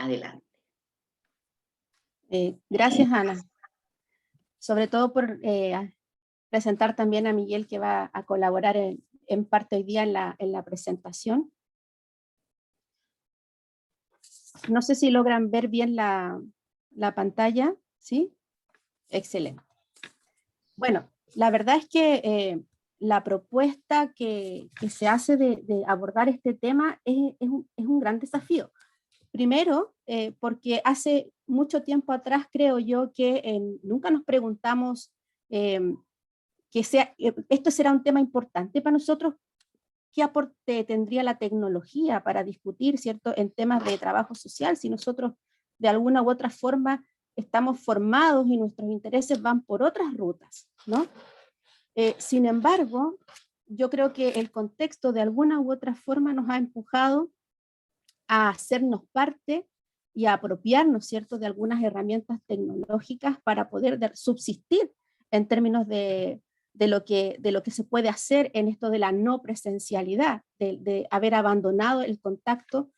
Adelante. Gracias, Ana. Sobre todo por presentar también a Miguel, que va a colaborar en parte hoy día en la presentación. No sé si logran ver bien la pantalla, ¿sí? Excelente. Bueno, la verdad es que la propuesta que se hace de abordar este tema es un gran desafío. Primero, porque hace mucho tiempo atrás creo yo que nunca nos preguntamos esto será un tema importante para nosotros, qué aporte tendría la tecnología para discutir, ¿cierto?, en temas de trabajo social, si nosotros de alguna u otra forma estamos formados y nuestros intereses van por otras rutas, ¿no? Sin embargo, yo creo que el contexto de alguna u otra forma nos ha empujado a hacernos parte y a apropiarnos, ¿cierto?, de algunas herramientas tecnológicas para poder subsistir en términos de lo que se puede hacer en esto de la no presencialidad, de haber abandonado el contacto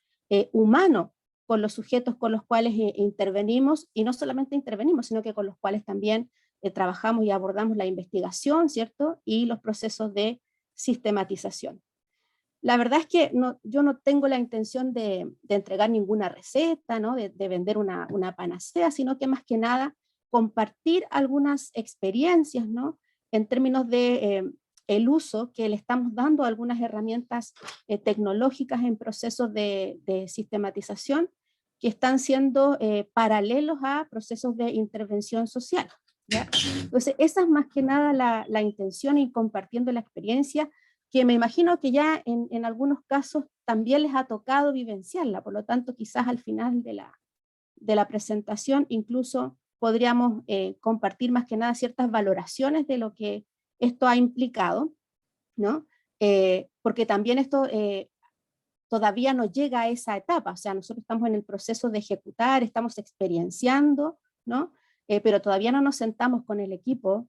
humano con los sujetos con los cuales intervenimos, y no solamente intervenimos, sino que con los cuales también trabajamos y abordamos la investigación, ¿cierto?, y los procesos de sistematización. La verdad es que yo no tengo la intención de entregar ninguna receta, ¿no?, de vender una panacea, sino que más que nada compartir algunas experiencias, ¿no?, en términos de el uso que le estamos dando a algunas herramientas tecnológicas en procesos de sistematización que están siendo paralelos a procesos de intervención social, ¿ya? Entonces, esa es más que nada la intención, y compartiendo la experiencia que me imagino que ya en algunos casos también les ha tocado vivenciarla, por lo tanto quizás al final de la presentación incluso podríamos compartir más que nada ciertas valoraciones de lo que esto ha implicado, ¿no? Porque también esto todavía no llega a esa etapa, o sea, nosotros estamos en el proceso de ejecutar, estamos experienciando, ¿no? Pero todavía no nos sentamos con el equipo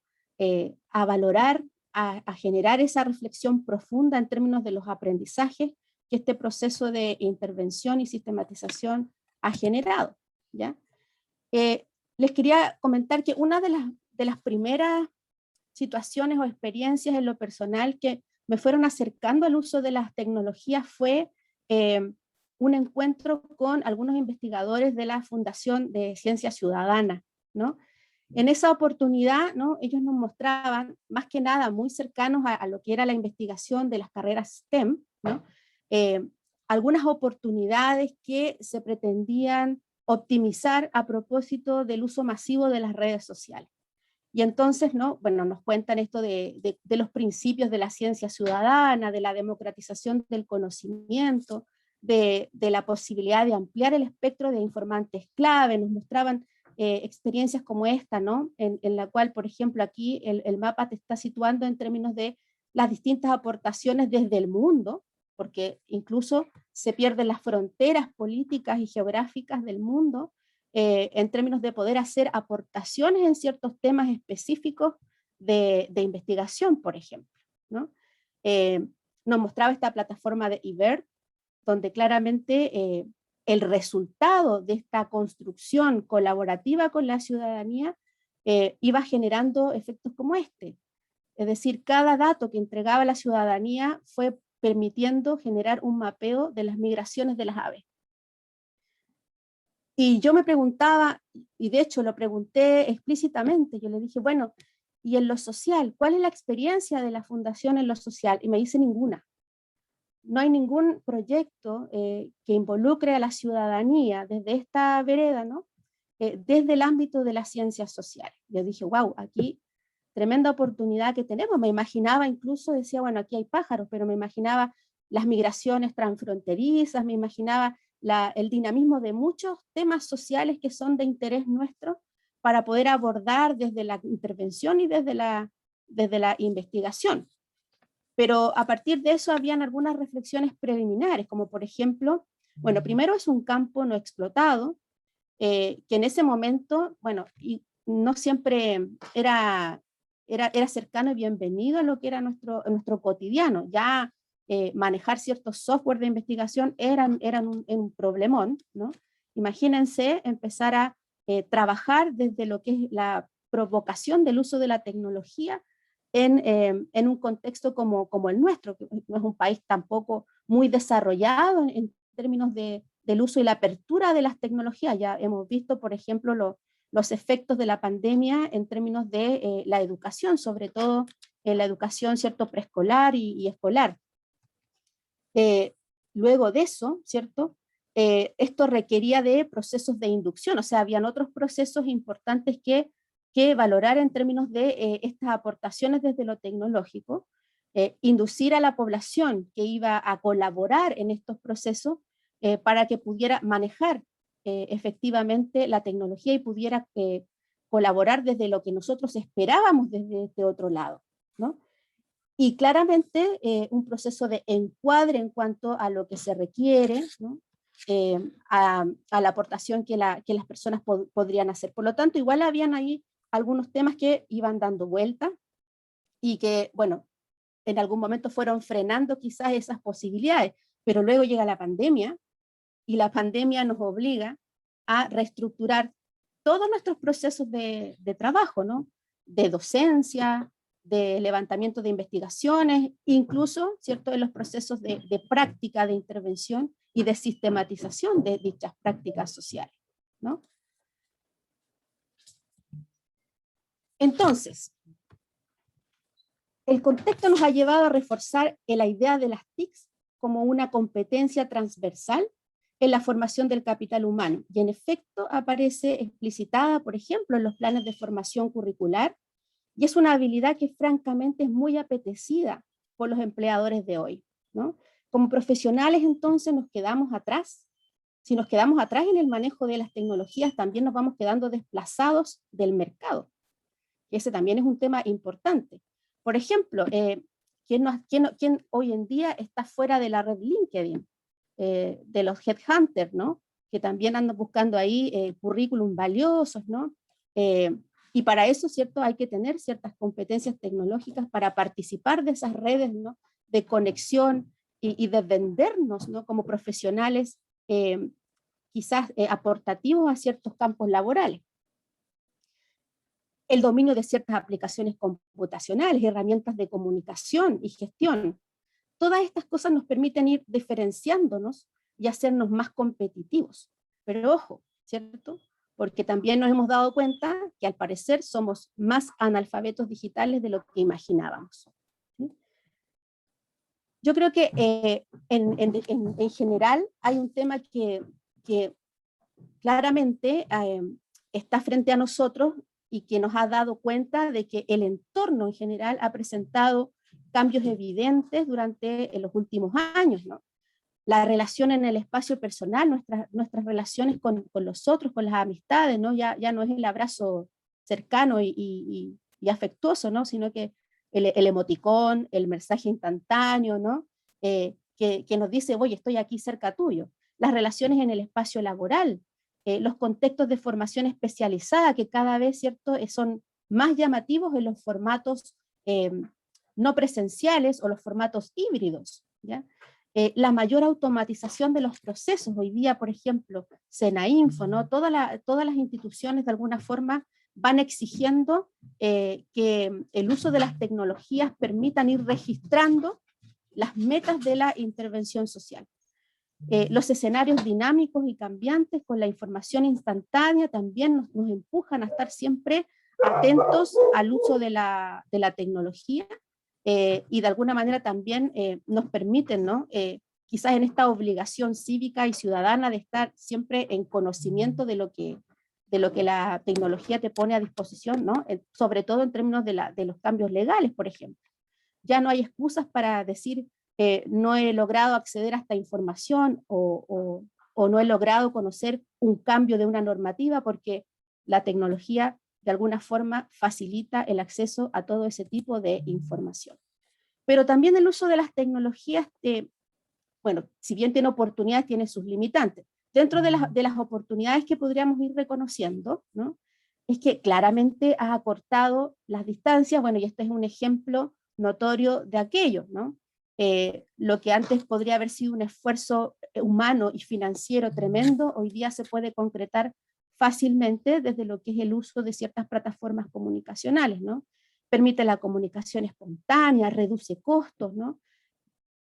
a valorar, a generar esa reflexión profunda en términos de los aprendizajes que este proceso de intervención y sistematización ha generado, ¿ya? Les quería comentar que una de las primeras situaciones o experiencias en lo personal que me fueron acercando al uso de las tecnologías fue un encuentro con algunos investigadores de la Fundación de Ciencia Ciudadana, ¿no? En esa oportunidad, ¿no?, ellos nos mostraban, más que nada muy cercanos a lo que era la investigación de las carreras STEM, ¿no?, algunas oportunidades que se pretendían optimizar a propósito del uso masivo de las redes sociales. Y entonces, ¿no?, bueno, nos cuentan esto de los principios de la ciencia ciudadana, de la democratización del conocimiento, de la posibilidad de ampliar el espectro de informantes clave. Nos mostraban experiencias como esta, ¿no?, en la cual, por ejemplo, aquí el mapa te está situando en términos de las distintas aportaciones desde el mundo, porque incluso se pierden las fronteras políticas y geográficas del mundo, en términos de poder hacer aportaciones en ciertos temas específicos de investigación, por ejemplo, ¿no? Nos mostraba esta plataforma de IBER, donde claramente el resultado de esta construcción colaborativa con la ciudadanía iba generando efectos como este. Es decir, cada dato que entregaba la ciudadanía fue permitiendo generar un mapeo de las migraciones de las aves. Y yo me preguntaba, y de hecho lo pregunté explícitamente, yo le dije, bueno, y en lo social, ¿cuál es la experiencia de la fundación en lo social? Y me dice ninguna. No hay ningún proyecto que involucre a la ciudadanía desde esta vereda, ¿no?, desde el ámbito de las ciencias sociales. Yo dije, wow, aquí tremenda oportunidad que tenemos. Me imaginaba incluso, decía, bueno, aquí hay pájaros, pero me imaginaba las migraciones transfronterizas, me imaginaba el dinamismo de muchos temas sociales que son de interés nuestro para poder abordar desde la intervención y desde la investigación. Pero a partir de eso habían algunas reflexiones preliminares, como por ejemplo, bueno, primero es un campo no explotado, que en ese momento, bueno, y no siempre era cercano y bienvenido a lo que era nuestro cotidiano. Ya manejar ciertos software de investigación eran un problemón, ¿no? Imagínense empezar a trabajar desde lo que es la provocación del uso de la tecnología en un contexto como el nuestro, que no es un país tampoco muy desarrollado en términos del uso y la apertura de las tecnologías. Ya hemos visto, por ejemplo, los efectos de la pandemia en términos de la educación, sobre todo la educación, ¿cierto?, preescolar y escolar. Luego de eso, ¿cierto?, esto requería de procesos de inducción, o sea, habían otros procesos importantes que valorar en términos de estas aportaciones desde lo tecnológico, inducir a la población que iba a colaborar en estos procesos para que pudiera manejar efectivamente la tecnología y pudiera colaborar desde lo que nosotros esperábamos desde este otro lado, ¿no? Y claramente un proceso de encuadre en cuanto a lo que se requiere, ¿no? A la aportación que las personas podrían hacer. Por lo tanto, igual habían ahí algunos temas que iban dando vuelta y que, bueno, en algún momento fueron frenando quizás esas posibilidades, pero luego llega la pandemia y la pandemia nos obliga a reestructurar todos nuestros procesos de trabajo, ¿no? De docencia, de levantamiento de investigaciones, incluso, ¿cierto?, en los procesos de práctica de intervención y de sistematización de dichas prácticas sociales, ¿no? Entonces, el contexto nos ha llevado a reforzar la idea de las TICs como una competencia transversal en la formación del capital humano, y en efecto aparece explicitada, por ejemplo, en los planes de formación curricular, y es una habilidad que francamente es muy apetecida por los empleadores de hoy, ¿no? Como profesionales entonces nos quedamos atrás. Si nos quedamos atrás en el manejo de las tecnologías, también nos vamos quedando desplazados del mercado. Y ese también es un tema importante. Por ejemplo, ¿quién hoy en día está fuera de la red LinkedIn? De los headhunters, ¿no? Que también andan buscando ahí currículum valiosos, ¿no? Y para eso, ¿cierto? Hay que tener ciertas competencias tecnológicas para participar de esas redes, ¿no?, de conexión y de vendernos, ¿no?, como profesionales quizás aportativos a ciertos campos laborales. El dominio de ciertas aplicaciones computacionales, herramientas de comunicación y gestión. Todas estas cosas nos permiten ir diferenciándonos y hacernos más competitivos. Pero ojo, ¿cierto? Porque también nos hemos dado cuenta que al parecer somos más analfabetos digitales de lo que imaginábamos. ¿Sí? Yo creo que en general hay un tema que claramente está frente a nosotros y que nos ha dado cuenta de que el entorno en general ha presentado cambios evidentes durante los últimos años, ¿no? La relación en el espacio personal, nuestras relaciones con los otros, con las amistades, ¿no? Ya no es el abrazo cercano y afectuoso, ¿no? Sino que el emoticón, el mensaje instantáneo, ¿no? Que nos dice, oye, estoy aquí cerca tuyo. Las relaciones en el espacio laboral, los contextos de formación especializada que cada vez, ¿cierto?, son más llamativos en los formatos no presenciales o los formatos híbridos, ¿ya? La mayor automatización de los procesos. Hoy día, por ejemplo, Senainfo, ¿no? Todas las instituciones de alguna forma van exigiendo que el uso de las tecnologías permitan ir registrando las metas de la intervención social. Los escenarios dinámicos y cambiantes con la información instantánea también nos empujan a estar siempre atentos al uso de la tecnología y de alguna manera también nos permiten, ¿no? Quizás en esta obligación cívica y ciudadana de estar siempre en conocimiento de lo que la tecnología te pone a disposición, ¿no? Sobre todo en términos de los cambios legales, por ejemplo. Ya no hay excusas para decir no he logrado acceder a esta información o no he logrado conocer un cambio de una normativa porque la tecnología de alguna forma facilita el acceso a todo ese tipo de información. Pero también el uso de las tecnologías, bueno, si bien tiene oportunidades, tiene sus limitantes. Dentro de las oportunidades que podríamos ir reconociendo, ¿no?, es que claramente ha acortado las distancias, bueno, y este es un ejemplo notorio de aquello, ¿no? Lo que antes podría haber sido un esfuerzo humano y financiero tremendo, hoy día se puede concretar fácilmente desde lo que es el uso de ciertas plataformas comunicacionales, ¿no? Permite la comunicación espontánea, reduce costos, ¿no?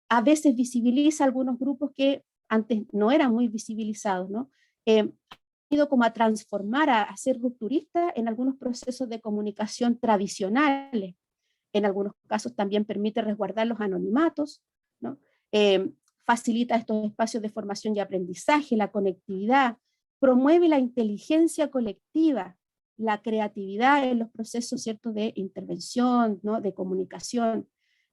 A veces visibiliza algunos grupos que antes no eran muy visibilizados, ¿no? Ha ido como a transformar, a ser rupturista en algunos procesos de comunicación tradicionales. En algunos casos también permite resguardar los anonimatos, ¿no? Facilita estos espacios de formación y aprendizaje, la conectividad, promueve la inteligencia colectiva, la creatividad en los procesos, ¿cierto?, de intervención, ¿no?, de comunicación.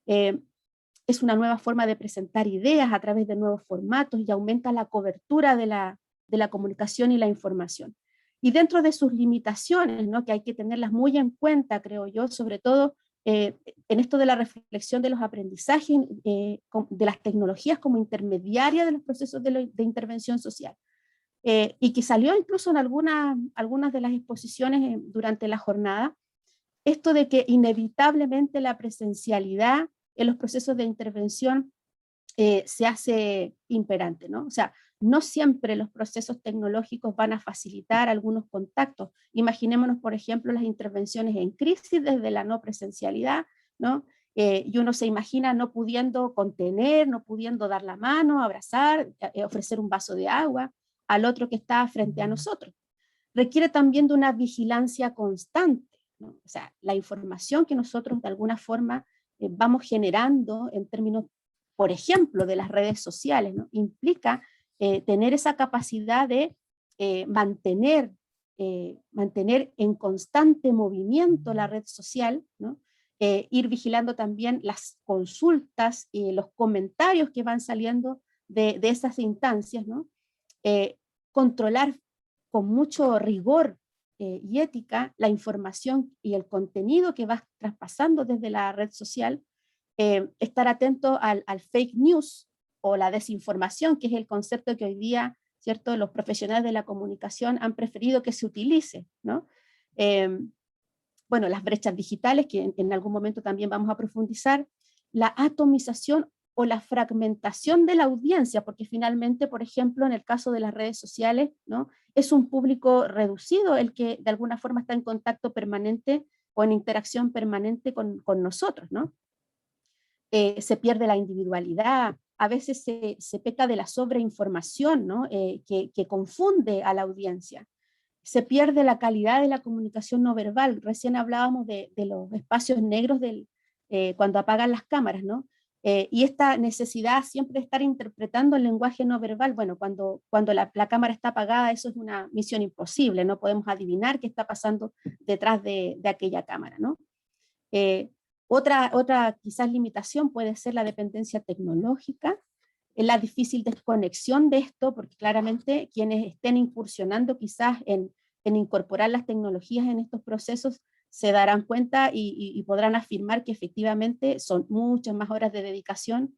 Es una nueva forma de presentar ideas a través de nuevos formatos y aumenta la cobertura de la comunicación y la información. Y dentro de sus limitaciones, ¿no?, que hay que tenerlas muy en cuenta, creo yo, sobre todo en esto de la reflexión de los aprendizajes, de las tecnologías como intermediaria de los procesos de intervención social. Y que salió incluso en algunas de las exposiciones durante la jornada, esto de que inevitablemente la presencialidad en los procesos de intervención se hace imperante, ¿no? O sea, no siempre los procesos tecnológicos van a facilitar algunos contactos. Imaginémonos, por ejemplo, las intervenciones en crisis desde la no presencialidad, ¿no? Y uno se imagina no pudiendo contener, no pudiendo dar la mano, abrazar, ofrecer un vaso de agua al otro que está frente a nosotros. Requiere también de una vigilancia constante, ¿no? O sea, la información que nosotros de alguna forma vamos generando en términos, por ejemplo, de las redes sociales, ¿no?, implica tener esa capacidad de mantener en constante movimiento la red social, ¿no? Ir vigilando también las consultas y los comentarios que van saliendo de esas instancias, ¿no? Controlar con mucho rigor y ética la información y el contenido que vas traspasando desde la red social, estar atento al fake news o la desinformación, que es el concepto que hoy día, ¿cierto?, los profesionales de la comunicación han preferido que se utilice, ¿no? Eh, bueno, las brechas digitales, que en algún momento también vamos a profundizar, la atomización o la fragmentación de la audiencia, porque finalmente, por ejemplo, en el caso de las redes sociales, ¿no?, es un público reducido el que de alguna forma está en contacto permanente o en interacción permanente con nosotros, ¿no? Se pierde la individualidad, a veces se peca de la sobreinformación, ¿no?, que confunde a la audiencia. Se pierde la calidad de la comunicación no verbal. Recién hablábamos de los espacios negros cuando apagan las cámaras, ¿no? Y esta necesidad siempre de estar interpretando el lenguaje no verbal, bueno, cuando la cámara está apagada, eso es una misión imposible, no podemos adivinar qué está pasando detrás de aquella cámara, ¿no? Eh, otra quizás limitación puede ser la dependencia tecnológica, la difícil desconexión de esto, porque claramente quienes estén incursionando quizás en incorporar las tecnologías en estos procesos se darán cuenta y podrán afirmar que efectivamente son muchas más horas de dedicación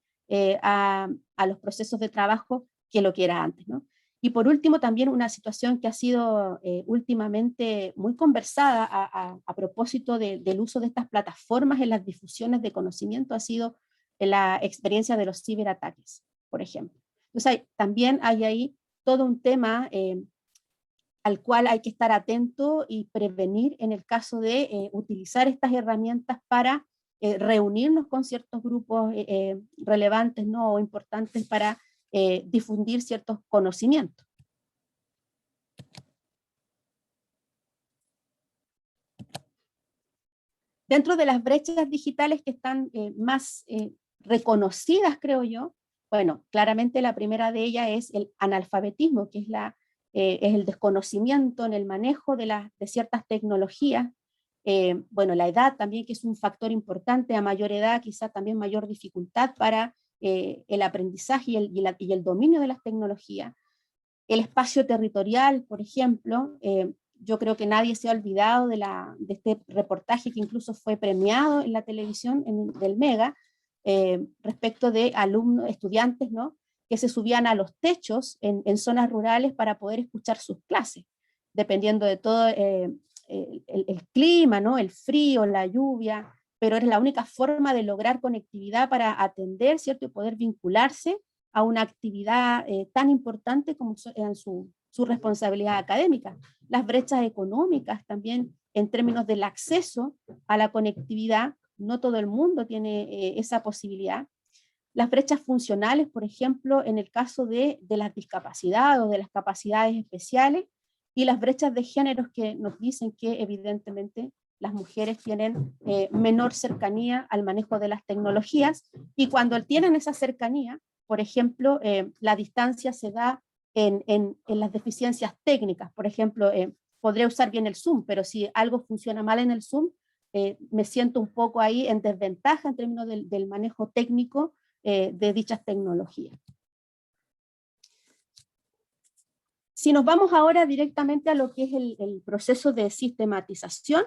a los procesos de trabajo que lo que era antes, ¿no? Y por último, también una situación que ha sido últimamente muy conversada a propósito del uso de estas plataformas en las difusiones de conocimiento ha sido la experiencia de los ciberataques, por ejemplo. Entonces, también hay ahí todo un tema al cual hay que estar atento y prevenir en el caso de utilizar estas herramientas para reunirnos con ciertos grupos relevantes, ¿no?, o importantes para difundir ciertos conocimientos. Dentro de las brechas digitales que están más reconocidas, creo yo, bueno, claramente la primera de ellas es el analfabetismo, que es el desconocimiento en el manejo de ciertas tecnologías. Bueno, la edad también, que es un factor importante, a mayor edad quizá también mayor dificultad para el aprendizaje y el dominio de las tecnologías. El espacio territorial, por ejemplo, yo creo que nadie se ha olvidado de este reportaje que incluso fue premiado en la televisión del Mega, respecto de alumnos, estudiantes, ¿no?, que se subían a los techos en zonas rurales para poder escuchar sus clases, dependiendo de todo el clima, ¿no?, el frío, la lluvia, pero es la única forma de lograr conectividad para atender, ¿cierto? Y poder vincularse a una actividad tan importante como su responsabilidad académica. Las brechas económicas también en términos del acceso a la conectividad, no todo el mundo tiene esa posibilidad. Las brechas funcionales, por ejemplo, en el caso de las discapacidades o de las capacidades especiales, y las brechas de géneros que nos dicen que evidentemente las mujeres tienen menor cercanía al manejo de las tecnologías, y cuando tienen esa cercanía, por ejemplo, la distancia se da en las deficiencias técnicas. Por ejemplo, podré usar bien el Zoom, pero si algo funciona mal en el Zoom, me siento un poco ahí en desventaja en términos del manejo técnico de dichas tecnologías. Si nos vamos ahora directamente a lo que es el proceso de sistematización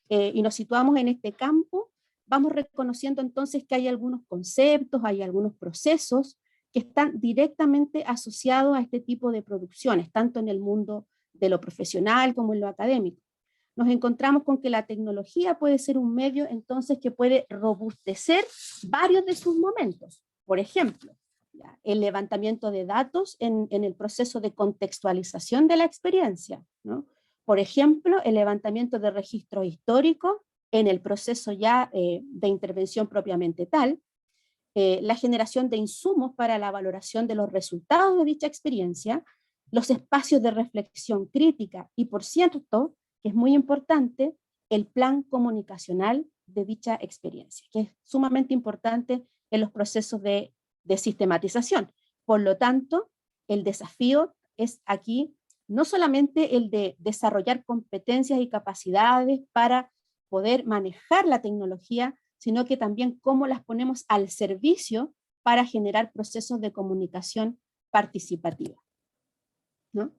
y nos situamos en este campo, vamos reconociendo entonces que hay algunos conceptos, hay algunos procesos que están directamente asociados a este tipo de producciones, tanto en el mundo de lo profesional como en lo académico. Nos encontramos con que la tecnología puede ser un medio entonces que puede robustecer varios de sus momentos. Por ejemplo, el levantamiento de datos en el proceso de contextualización de la experiencia, ¿no? Por ejemplo, el levantamiento de registros históricos en el proceso ya de intervención propiamente tal, la generación de insumos para la valoración de los resultados de dicha experiencia, los espacios de reflexión crítica y, por cierto, que es muy importante, el plan comunicacional de dicha experiencia, que es sumamente importante en los procesos de sistematización. Por lo tanto, el desafío es aquí no solamente el de desarrollar competencias y capacidades para poder manejar la tecnología, sino que también cómo las ponemos al servicio para generar procesos de comunicación participativa, ¿no?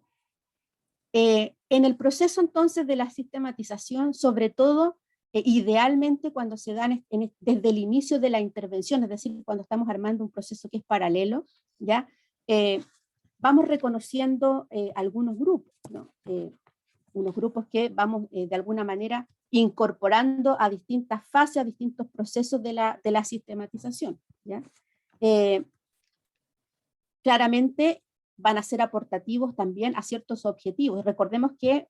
En el proceso entonces de la sistematización, sobre todo, idealmente cuando se dan desde el inicio de la intervención, es decir, cuando estamos armando un proceso que es paralelo, ¿ya? Vamos reconociendo algunos grupos, ¿no? Unos grupos que vamos de alguna manera incorporando a distintas fases, a distintos procesos de la sistematización, ¿ya? Claramente van a ser aportativos también a ciertos objetivos. Recordemos que,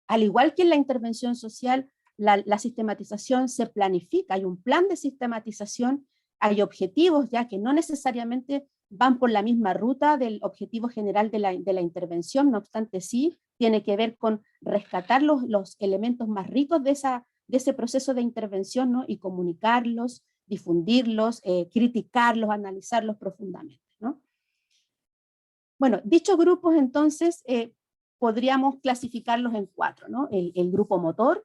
al igual que en la intervención social, la sistematización se planifica, hay un plan de sistematización, hay objetivos ya que no necesariamente van por la misma ruta del objetivo general de la intervención, no obstante sí tiene que ver con rescatar los elementos más ricos de ese proceso de intervención, ¿no? Y comunicarlos, difundirlos, criticarlos, analizarlos profundamente, ¿no? Bueno, dichos grupos entonces podríamos clasificarlos en cuatro, ¿no? El grupo motor,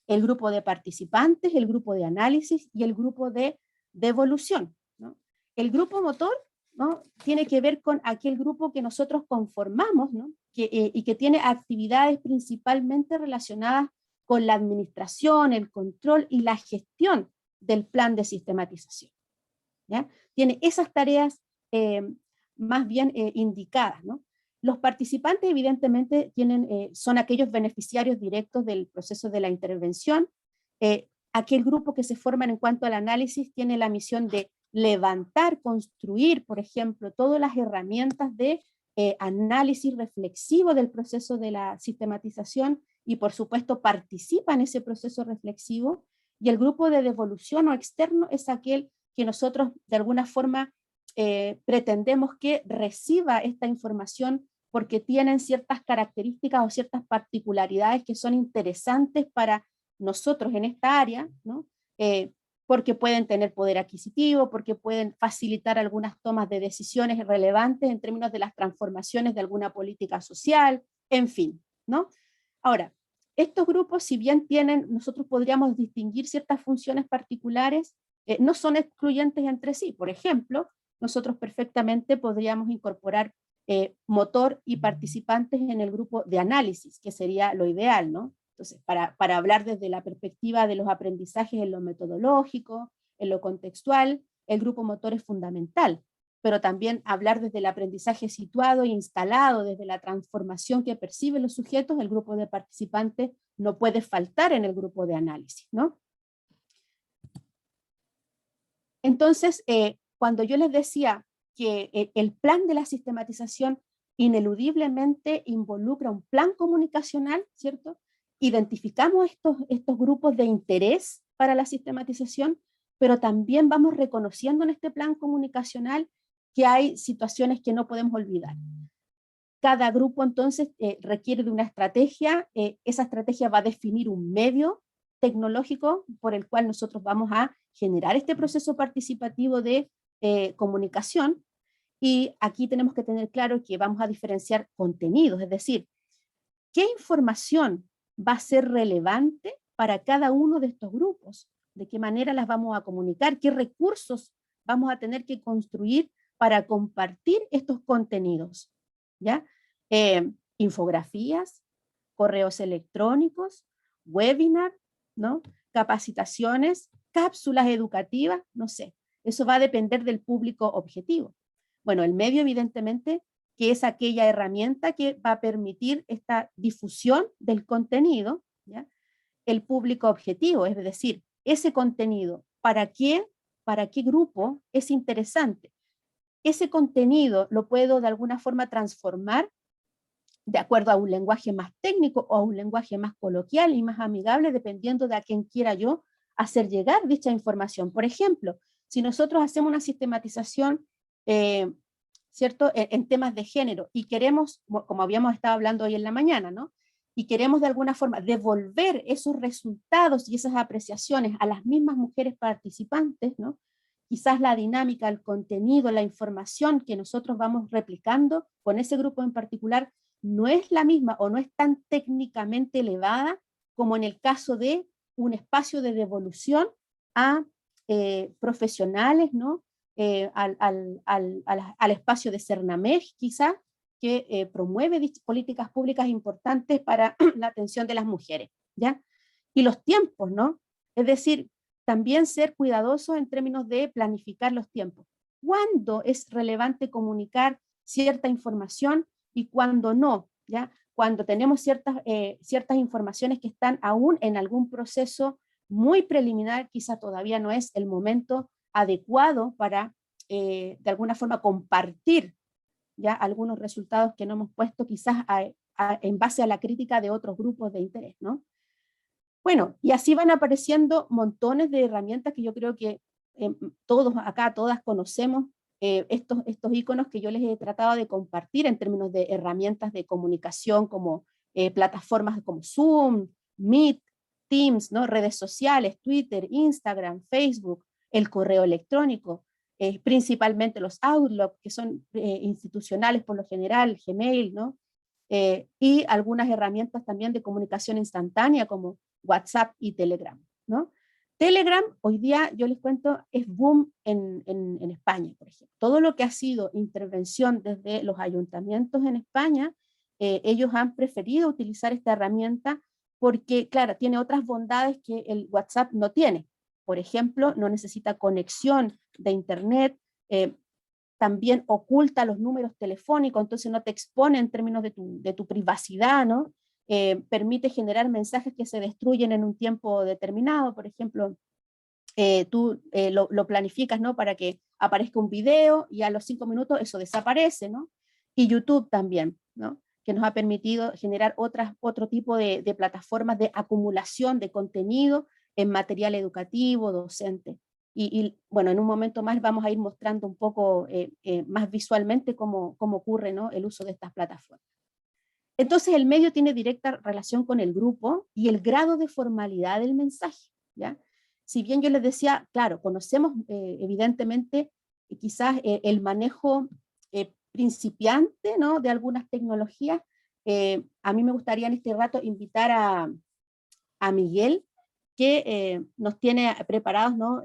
el grupo de participantes, el grupo de análisis y el grupo de devolución, ¿no? El grupo motor, ¿no? Tiene que ver con aquel grupo que nosotros conformamos, ¿no? Y que tiene actividades principalmente relacionadas con la administración, el control y la gestión del plan de sistematización, ¿ya? Tiene esas tareas más bien indicadas, ¿no? Los participantes evidentemente son aquellos beneficiarios directos del proceso de la intervención. Aquel grupo que se forma en cuanto al análisis tiene la misión de levantar, construir, por ejemplo, todas las herramientas de análisis reflexivo del proceso de la sistematización y por supuesto participa en ese proceso reflexivo. Y el grupo de devolución o externo es aquel que nosotros de alguna forma pretendemos que reciba esta información porque tienen ciertas características o ciertas particularidades que son interesantes para nosotros en esta área, ¿no? Porque pueden tener poder adquisitivo, porque pueden facilitar algunas tomas de decisiones relevantes en términos de las transformaciones de alguna política social, en fin, ¿no? Ahora, estos grupos, si bien nosotros podríamos distinguir ciertas funciones particulares, no son excluyentes entre sí. Por ejemplo, nosotros perfectamente podríamos incorporar motor y participantes en el grupo de análisis, que sería lo ideal, ¿no? Entonces, para hablar desde la perspectiva de los aprendizajes en lo metodológico, en lo contextual, el grupo motor es fundamental, pero también hablar desde el aprendizaje situado e instalado, desde la transformación que perciben los sujetos, el grupo de participantes no puede faltar en el grupo de análisis, ¿no? Entonces, cuando yo les decía que el plan de la sistematización ineludiblemente involucra un plan comunicacional, ¿cierto? Identificamos estos grupos de interés para la sistematización, pero también vamos reconociendo en este plan comunicacional que hay situaciones que no podemos olvidar. Cada grupo entonces requiere de una estrategia, esa estrategia va a definir un medio tecnológico por el cual nosotros vamos a generar este proceso participativo de comunicación, y aquí tenemos que tener claro que vamos a diferenciar contenidos, es decir, qué información va a ser relevante para cada uno de estos grupos, de qué manera las vamos a comunicar, qué recursos vamos a tener que construir para compartir estos contenidos, ¿ya? Infografías, correos electrónicos, webinar, ¿no? Capacitaciones, cápsulas educativas, no sé. Eso va a depender del público objetivo. Bueno, el medio evidentemente que es aquella herramienta que va a permitir esta difusión del contenido, ¿ya? El público objetivo, es decir, ese contenido, ¿para qué grupo es interesante? Ese contenido lo puedo de alguna forma transformar de acuerdo a un lenguaje más técnico o a un lenguaje más coloquial y más amigable, dependiendo de a quién quiera yo hacer llegar dicha información. Por ejemplo, si nosotros hacemos una sistematización, ¿cierto?, en temas de género y queremos, como habíamos estado hablando hoy en la mañana, ¿no?, y queremos de alguna forma devolver esos resultados y esas apreciaciones a las mismas mujeres participantes, ¿no?, quizás la dinámica, el contenido, la información que nosotros vamos replicando con ese grupo en particular no es la misma o no es tan técnicamente elevada como en el caso de un espacio de devolución a profesionales, ¿no? Al espacio de Cernamej, quizás, que promueve políticas públicas importantes para la atención de las mujeres, ¿ya? Y los tiempos, ¿no? Es decir, también ser cuidadosos en términos de planificar los tiempos. ¿Cuándo es relevante comunicar cierta información y cuándo no? ¿Ya? Cuando tenemos ciertas informaciones que están aún en algún proceso muy preliminar, quizá todavía no es el momento adecuado para, de alguna forma, compartir ya algunos resultados que no hemos puesto quizás en base a la crítica de otros grupos de interés, ¿no? Bueno, y así van apareciendo montones de herramientas que yo creo que todos acá, todas conocemos, estos iconos que yo les he tratado de compartir en términos de herramientas de comunicación como plataformas como Zoom, Meet, Teams, ¿no? Redes sociales, Twitter, Instagram, Facebook, el correo electrónico, principalmente los Outlook, que son institucionales por lo general, Gmail, ¿no? Y algunas herramientas también de comunicación instantánea como WhatsApp y Telegram, ¿no? Telegram, hoy día, yo les cuento, es boom en España, por ejemplo. Todo lo que ha sido intervención desde los ayuntamientos en España, ellos han preferido utilizar esta herramienta porque, claro, tiene otras bondades que el WhatsApp no tiene. Por ejemplo, no necesita conexión de internet, también oculta los números telefónicos, entonces no te expone en términos de tu privacidad, ¿no? Permite generar mensajes que se destruyen en un tiempo determinado, por ejemplo, tú lo planificas, ¿no?, para que aparezca un video y a los 5 minutos eso desaparece, ¿no? Y YouTube también, ¿no?, que nos ha permitido generar otro tipo de plataformas de acumulación de contenido en material educativo, docente. Bueno, en un momento más vamos a ir mostrando un poco más visualmente cómo ocurre, ¿no?, el uso de estas plataformas. Entonces el medio tiene directa relación con el grupo y el grado de formalidad del mensaje, ¿ya? Si bien yo les decía, claro, conocemos evidentemente quizás el manejo principiante, ¿no?, de algunas tecnologías, a mí me gustaría en este rato invitar a Miguel, que nos tiene preparados, ¿no?,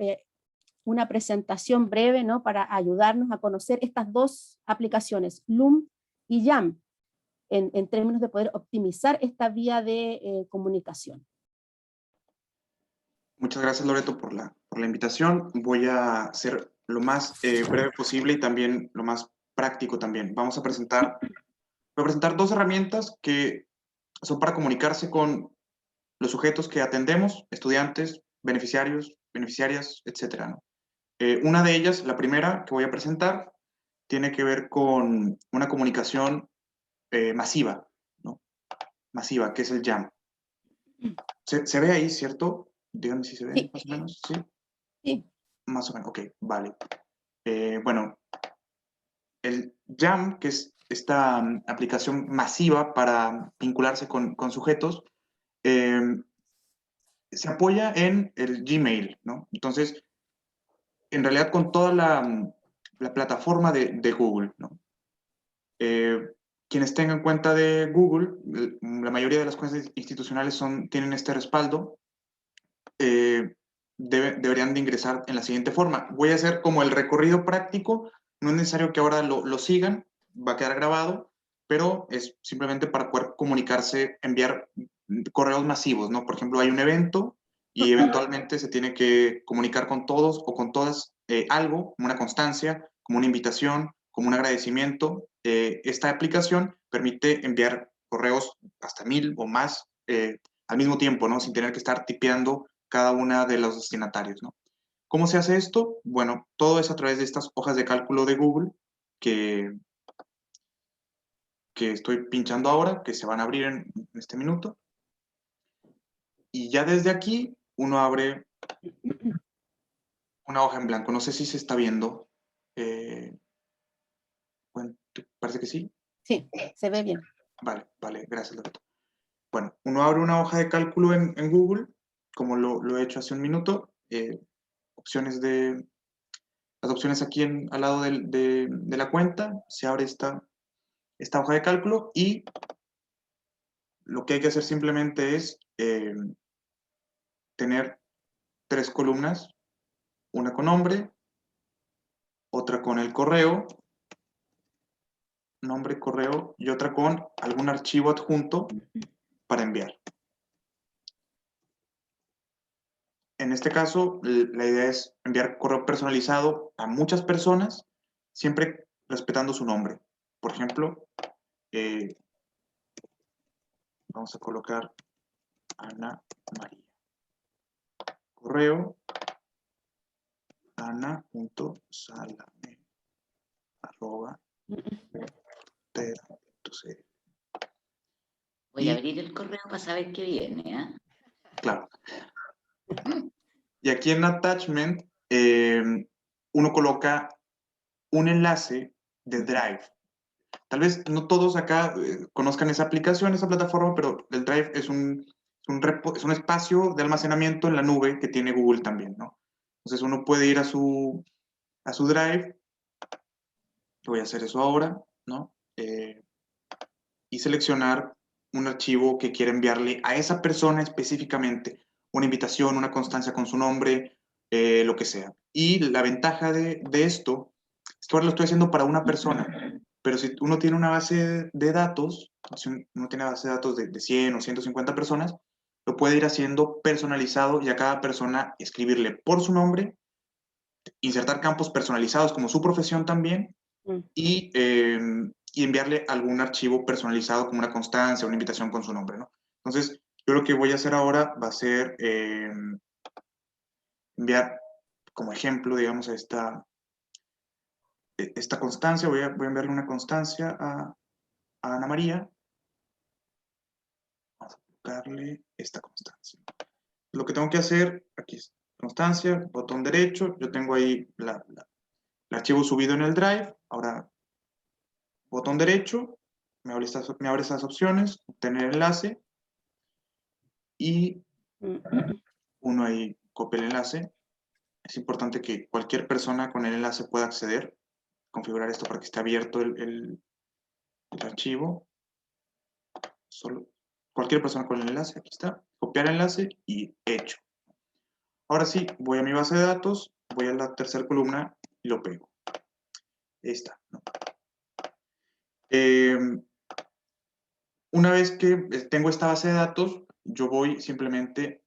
una presentación breve, ¿no?, para ayudarnos a conocer estas dos aplicaciones, Loom y Jam, en términos de poder optimizar esta vía de comunicación. Muchas gracias, Loreto, por la invitación. Voy a ser lo más breve posible y también lo más práctico también. Voy a presentar dos herramientas que son para comunicarse con los sujetos que atendemos, estudiantes, beneficiarios, beneficiarias, etcétera, ¿no? Una de ellas, la primera que voy a presentar, tiene que ver con una comunicación masiva, ¿no? Masiva, que es el jam. ¿Se ve ahí, cierto? Díganme si se ve, Sí, más o menos, ¿sí? sí. Más o menos, ok, vale. Bueno, el jam, que es esta aplicación masiva para vincularse con sujetos, eh, se apoya en el Gmail, ¿no? Entonces, en realidad con toda la plataforma de Google, ¿no? Eh, quienes tengan cuenta de Google, la mayoría de las cuentas institucionales tienen este respaldo, eh, deberían de ingresar en la siguiente forma. Voy a hacer como el recorrido práctico, no es necesario que ahora lo sigan, va a quedar grabado, pero es simplemente para poder comunicarse, enviar correos masivos, ¿no? Por ejemplo, hay un evento y eventualmente se tiene que comunicar con todos o con todas algo, como una constancia, como una invitación, como un agradecimiento. Esta aplicación permite enviar correos hasta 1000 o más al mismo tiempo, ¿no? Sin tener que estar tipeando cada una de los destinatarios, ¿no? ¿Cómo se hace esto? Bueno, todo es a través de estas hojas de cálculo de Google que, que estoy pinchando ahora, que se van a abrir en este minuto. Y ya desde aquí uno abre una hoja en blanco. No sé si se está viendo. Eh, bueno, parece que sí. Sí, se ve bien. Vale, vale, gracias, Loreto. Bueno, uno abre una hoja de cálculo en Google, como lo he hecho hace un minuto. Opciones las opciones aquí al lado de la cuenta, se abre esta hoja de cálculo y lo que hay que hacer simplemente es tener 3 columnas, una con nombre, otra con el correo, nombre, correo, y otra con algún archivo adjunto para enviar. En este caso, la idea es enviar correo personalizado a muchas personas, siempre respetando su nombre. Por ejemplo, vamos a colocar Ana María. Correo ana.salame@tera.cl. Voy a abrir el correo para saber qué viene, ¿eh? Claro. Y aquí en Attachment, uno coloca un enlace de Drive. Tal vez no todos acá conozcan esa aplicación, esa plataforma, pero el Drive es un espacio de almacenamiento en la nube que tiene Google también, ¿no? Entonces uno puede ir a su Drive, voy a hacer eso ahora, ¿no? Y seleccionar un archivo que quiera enviarle a esa persona específicamente, una invitación, una constancia con su nombre, lo que sea. Y la ventaja de esto es que ahora lo estoy haciendo para una persona, pero si uno tiene una base de datos, si uno tiene una base de datos de 100 o 150 personas, lo puede ir haciendo personalizado y a cada persona escribirle por su nombre, insertar campos personalizados como su profesión también, Mm. y enviarle algún archivo personalizado como una constancia, una invitación con su nombre, ¿no? Entonces, yo lo que voy a hacer ahora va a ser enviar como ejemplo, digamos, a esta constancia, voy a enviarle una constancia a Ana María. Vamos a colocarle esta constancia. Lo que tengo que hacer, aquí es constancia, botón derecho, yo tengo ahí el archivo subido en el Drive, ahora botón derecho, me abre estas opciones, obtener enlace, y uno ahí copia el enlace. Es importante que cualquier persona con el enlace pueda acceder, configurar esto para que esté abierto el archivo. Solo cualquier persona con el enlace, aquí está, copiar enlace y hecho. Ahora sí, voy a mi base de datos, voy a la tercera columna y lo pego. Ahí está, ¿no? Una vez que tengo esta base de datos, yo voy simplemente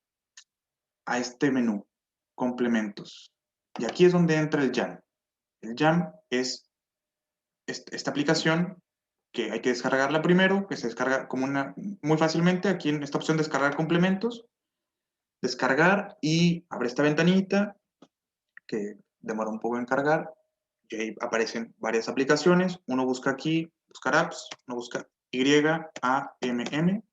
a este menú, complementos. Y aquí es donde entra el Jam. El Jam es esta aplicación que hay que descargarla primero, que se descarga como muy fácilmente aquí en esta opción descargar complementos, descargar y abre esta ventanita que demora un poco en cargar, y ahí aparecen varias aplicaciones. Uno busca aquí, buscar apps, uno busca YAMM,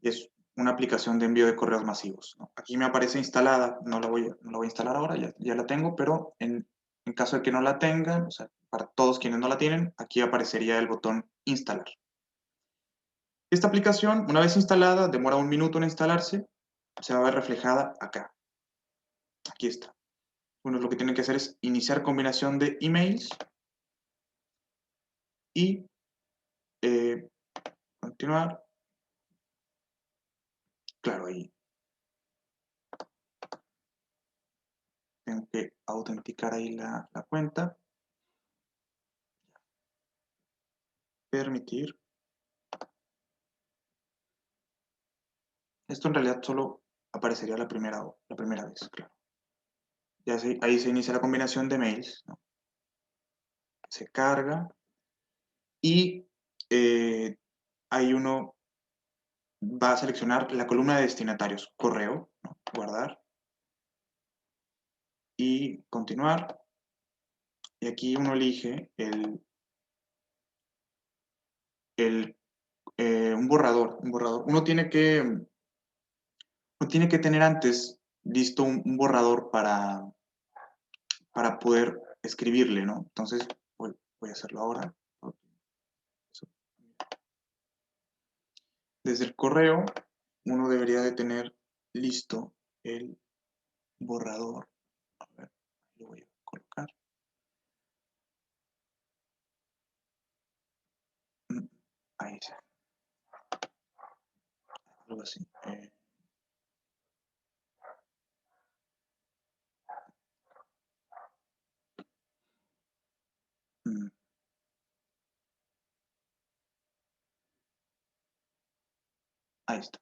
y es una aplicación de envío de correos masivos, ¿no? Aquí me aparece instalada, no la voy a instalar ahora, ya la tengo, pero en caso de que no la tengan, o sea, para todos quienes no la tienen, aquí aparecería el botón instalar. Esta aplicación, una vez instalada, demora 1 minuto en instalarse, se va a ver reflejada acá. Aquí está. Uno lo que tiene que hacer es iniciar combinación de emails y continuar. Claro, ahí tengo que autenticar ahí la cuenta. Permitir. Esto en realidad solo aparecería la primera vez, claro. Ya ahí se inicia la combinación de mails, ¿no? Se carga y ahí uno va a seleccionar la columna de destinatarios, correo, ¿no? Guardar y continuar. Y aquí uno elige un borrador. Uno tiene que tener antes listo un borrador para poder escribirle, ¿no? Entonces, voy a hacerlo ahora. Desde el correo, uno debería de tener listo el borrador. A ver, lo voy a colocar. Ahí está. Algo así. Mm, ahí está.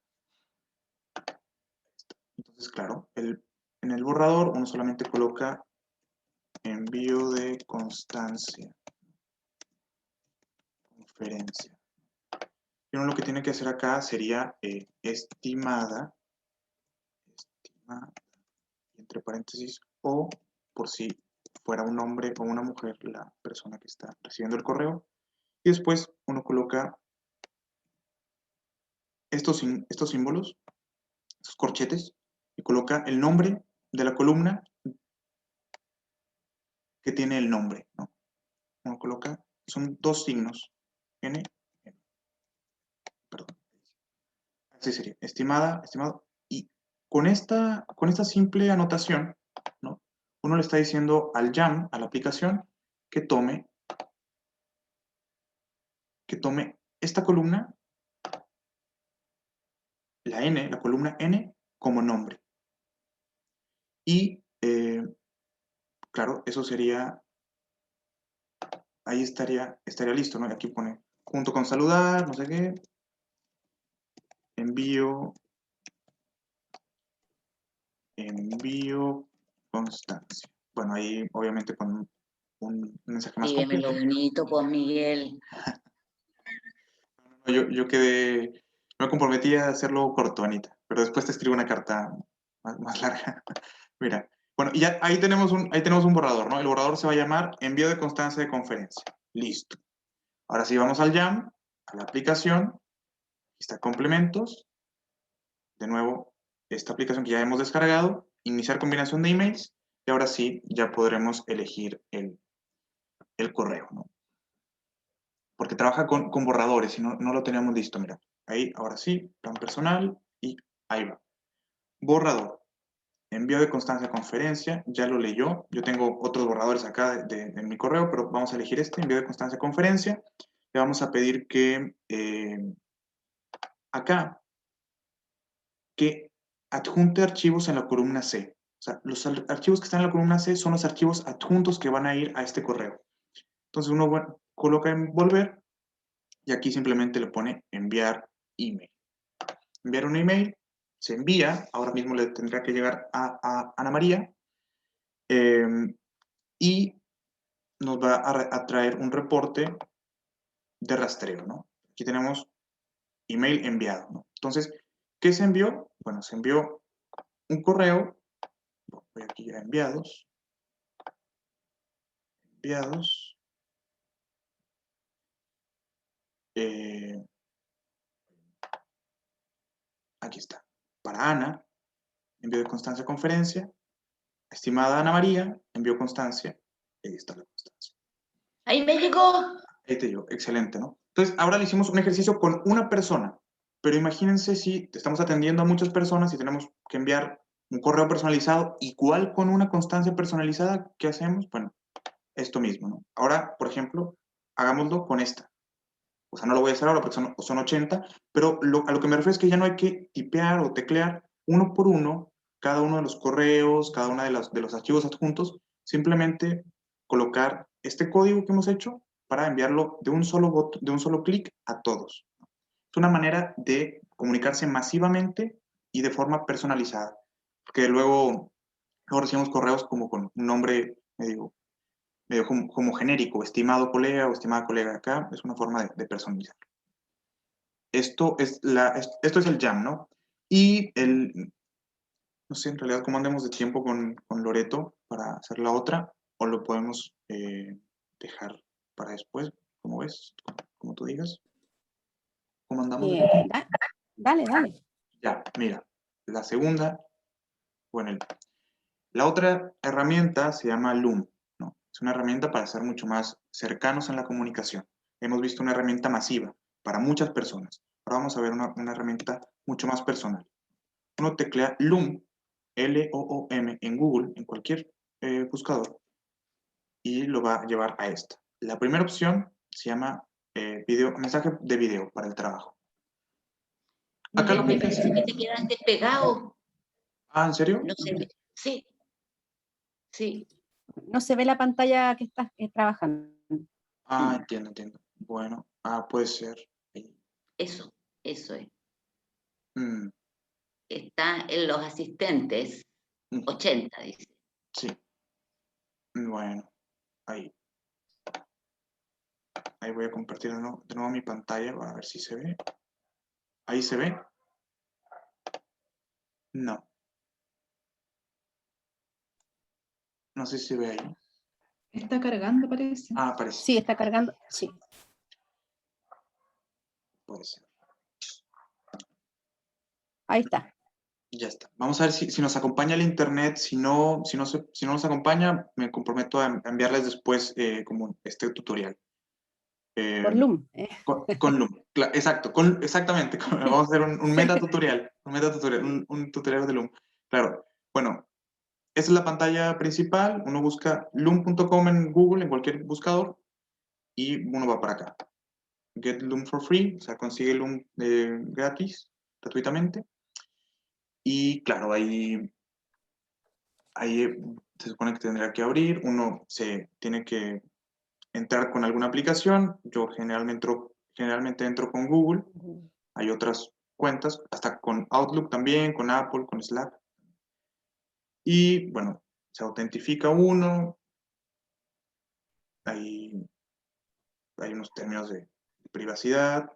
Entonces, claro, en el borrador uno solamente coloca envío de constancia, conferencia. Y uno lo que tiene que hacer acá sería estimada, entre paréntesis, o por si fuera un hombre o una mujer la persona que está recibiendo el correo. Y después uno coloca estos símbolos, estos corchetes, y coloca el nombre de la columna que tiene el nombre, ¿no? Uno coloca, son 2 signos, N, N, perdón. Así sería, estimada, estimado. Y con esta simple anotación, ¿no? Uno le está diciendo al YAM, a la aplicación, que tome esta columna, la columna N, como nombre. Y, claro, eso sería, ahí estaría listo, ¿no? Y aquí pone, junto con saludar, no sé qué, envío constancia. Bueno, ahí obviamente con un mensaje más Escríbeme completo. lo bonito, pues Miguel. Yo me comprometí a hacerlo corto, Anita, pero después te escribo una carta más larga. Mira, bueno, y ya ahí tenemos un borrador, ¿no? El borrador se va a llamar envío de constancia de conferencia. Listo. Ahora sí, vamos al YAM, a la aplicación. Aquí está complementos. De nuevo, esta aplicación que ya hemos descargado, iniciar combinación de emails, y ahora sí, ya podremos elegir el correo, ¿no? Porque trabaja con borradores y no lo teníamos listo, mira. Ahí, ahora sí, plan personal, y ahí va. Borrador. Envío de constancia a conferencia, ya lo leyó. Yo tengo otros borradores acá en mi correo, pero vamos a elegir este, envío de constancia a conferencia. Le vamos a pedir que acá, que adjunte archivos en la columna C. O sea, los archivos que están en la columna C son los archivos adjuntos que van a ir a este correo. Entonces uno coloca en volver y aquí simplemente le pone enviar email. Enviar un email, se envía, ahora mismo le tendrá que llegar a Ana María y nos va a traer un reporte de rastreo, ¿no? Aquí tenemos email enviado, ¿no? Entonces, ¿qué se envió? Bueno, se envió un correo, Voy aquí a enviados. Enviados. Aquí está. Para Ana, envío de constancia a conferencia. Estimada Ana María, envío constancia. Ahí está la constancia. Ahí me llegó. Ahí te digo, excelente, ¿no? Entonces, ahora le hicimos un ejercicio con una persona, pero imagínense si estamos atendiendo a muchas personas y tenemos que enviar un correo personalizado igual con una constancia personalizada, ¿qué hacemos? Bueno, esto mismo, ¿no? Ahora, por ejemplo, hagámoslo con esta. O sea, no lo voy a hacer ahora porque son 80, pero a lo que me refiero es que ya no hay que tipear o teclear uno por uno cada uno de los correos, cada uno de los archivos adjuntos, simplemente colocar este código que hemos hecho para enviarlo de un solo clic a todos. Es una manera de comunicarse masivamente y de forma personalizada, porque luego recibimos correos como con un nombre medio como genérico, estimado colega o estimada colega. Acá es una forma de personalizar. Esto es el jam, ¿no? Y no sé en realidad cómo andemos de tiempo con Loreto para hacer la otra, o lo podemos dejar para después, como ves, como tú digas. ¿Cómo andamos de tiempo? Dale, dale. Ya, mira, la segunda, bueno, la otra herramienta se llama Loom, ¿no? Es una herramienta para ser mucho más cercanos en la comunicación. Hemos visto una herramienta masiva para muchas personas. Ahora vamos a ver una herramienta mucho más personal. Uno teclea Loom, L-O-O-M, en Google, en cualquier buscador, y lo va a llevar a esta. La primera opción se llama mensaje de video para el trabajo. Acá lo que Me hay que parece hacer... que te quedaste pegado. Ah, ¿en serio? No sé. Sí, sí. No se ve la pantalla que estás trabajando. Ah, entiendo. Bueno, puede ser. Eso es. Mm, Está en los asistentes, mm, 80, dice. sí. Bueno, ahí. Ahí voy a compartir de nuevo mi pantalla para ver si se ve. ¿Ahí se ve? No. No sé si se ve ahí. Está cargando, parece. Ah, aparece. Sí, está cargando. Sí. Puede ser. Ahí está. Ya está. Vamos a ver si nos acompaña el internet. Si no nos acompaña, me comprometo a enviarles después como este tutorial. Por Loom. Con Loom. Exacto, exactamente. Vamos a hacer un meta tutorial. Un tutorial de Loom. Claro. Bueno, esta es la pantalla principal. Uno busca loom.com en Google, en cualquier buscador, y uno va para acá. Get Loom for free, o sea, consigue Loom gratis, gratuitamente. Y claro, ahí se supone que tendrá que abrir. Uno se tiene que entrar con alguna aplicación. Yo generalmente entro con Google. Hay otras cuentas, hasta con Outlook también, con Apple, con Slack. Y bueno, se autentifica uno. Hay unos términos de privacidad.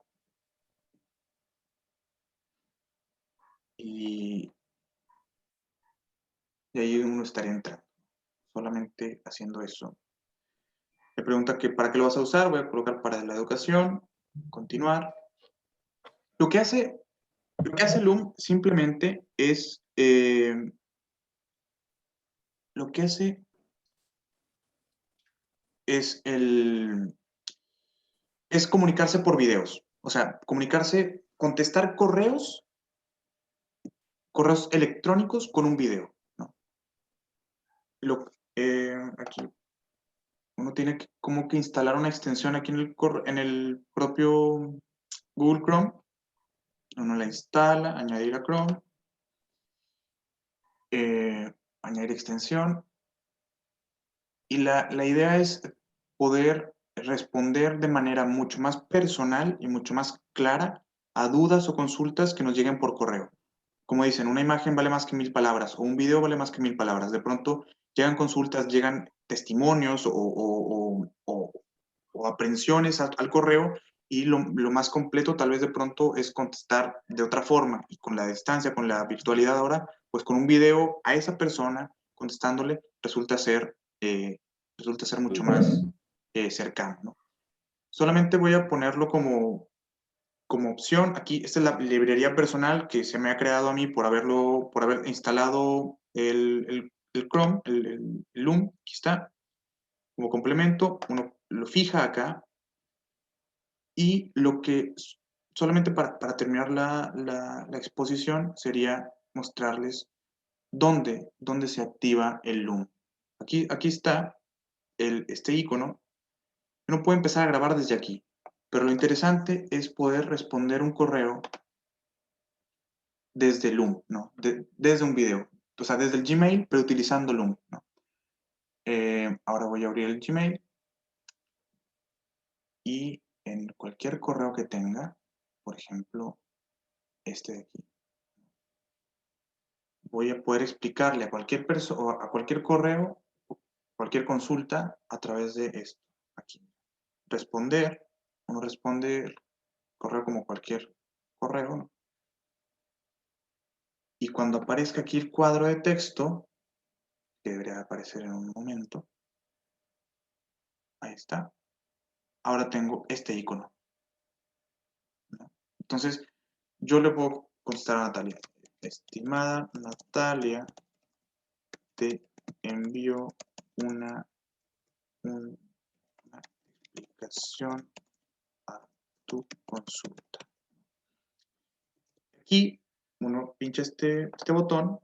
Y ahí uno estaría entrando, solamente haciendo eso. Me pregunta que para qué lo vas a usar. Voy a colocar para la educación, continuar. Lo que hace Loom simplemente es, lo que hace es es comunicarse por videos. O sea, contestar correos electrónicos con un video, ¿no? Aquí uno tiene como que instalar una extensión aquí en el propio Google Chrome. Uno la instala, añadir a Chrome, añadir extensión. Y la idea es poder responder de manera mucho más personal y mucho más clara a dudas o consultas que nos lleguen por correo. Como dicen, una imagen vale más que 1000 palabras o un video vale más que 1000 palabras. De pronto llegan consultas, llegan testimonios o aprensiones al correo, y lo más completo tal vez de pronto es contestar de otra forma, y con la distancia, con la virtualidad ahora, pues con un video a esa persona contestándole resulta ser mucho más cercano, ¿no? Solamente voy a ponerlo como opción. Aquí, esta es la librería personal que se me ha creado a mí por haber instalado el Chrome, el Loom, aquí está, como complemento, uno lo fija acá, y lo que, solamente para terminar la exposición, sería mostrarles dónde se activa el Loom. Aquí está este icono. Uno puede empezar a grabar desde aquí, pero lo interesante es poder responder un correo desde Loom, ¿no? Desde un video. O sea, desde el Gmail, pero utilizando Loom, ¿no? Ahora voy a abrir el Gmail y en cualquier correo que tenga, por ejemplo, este de aquí, voy a poder explicarle a cualquier persona, a cualquier correo, cualquier consulta a través de esto, aquí. Responder, uno responde el correo como cualquier correo, ¿no? Y cuando aparezca aquí el cuadro de texto, que debería aparecer en un momento, ahí está. Ahora tengo este icono, ¿no? Entonces, yo le puedo contestar a Natalia. Estimada Natalia, te envío una explicación a tu consulta. Aquí uno pincha este botón,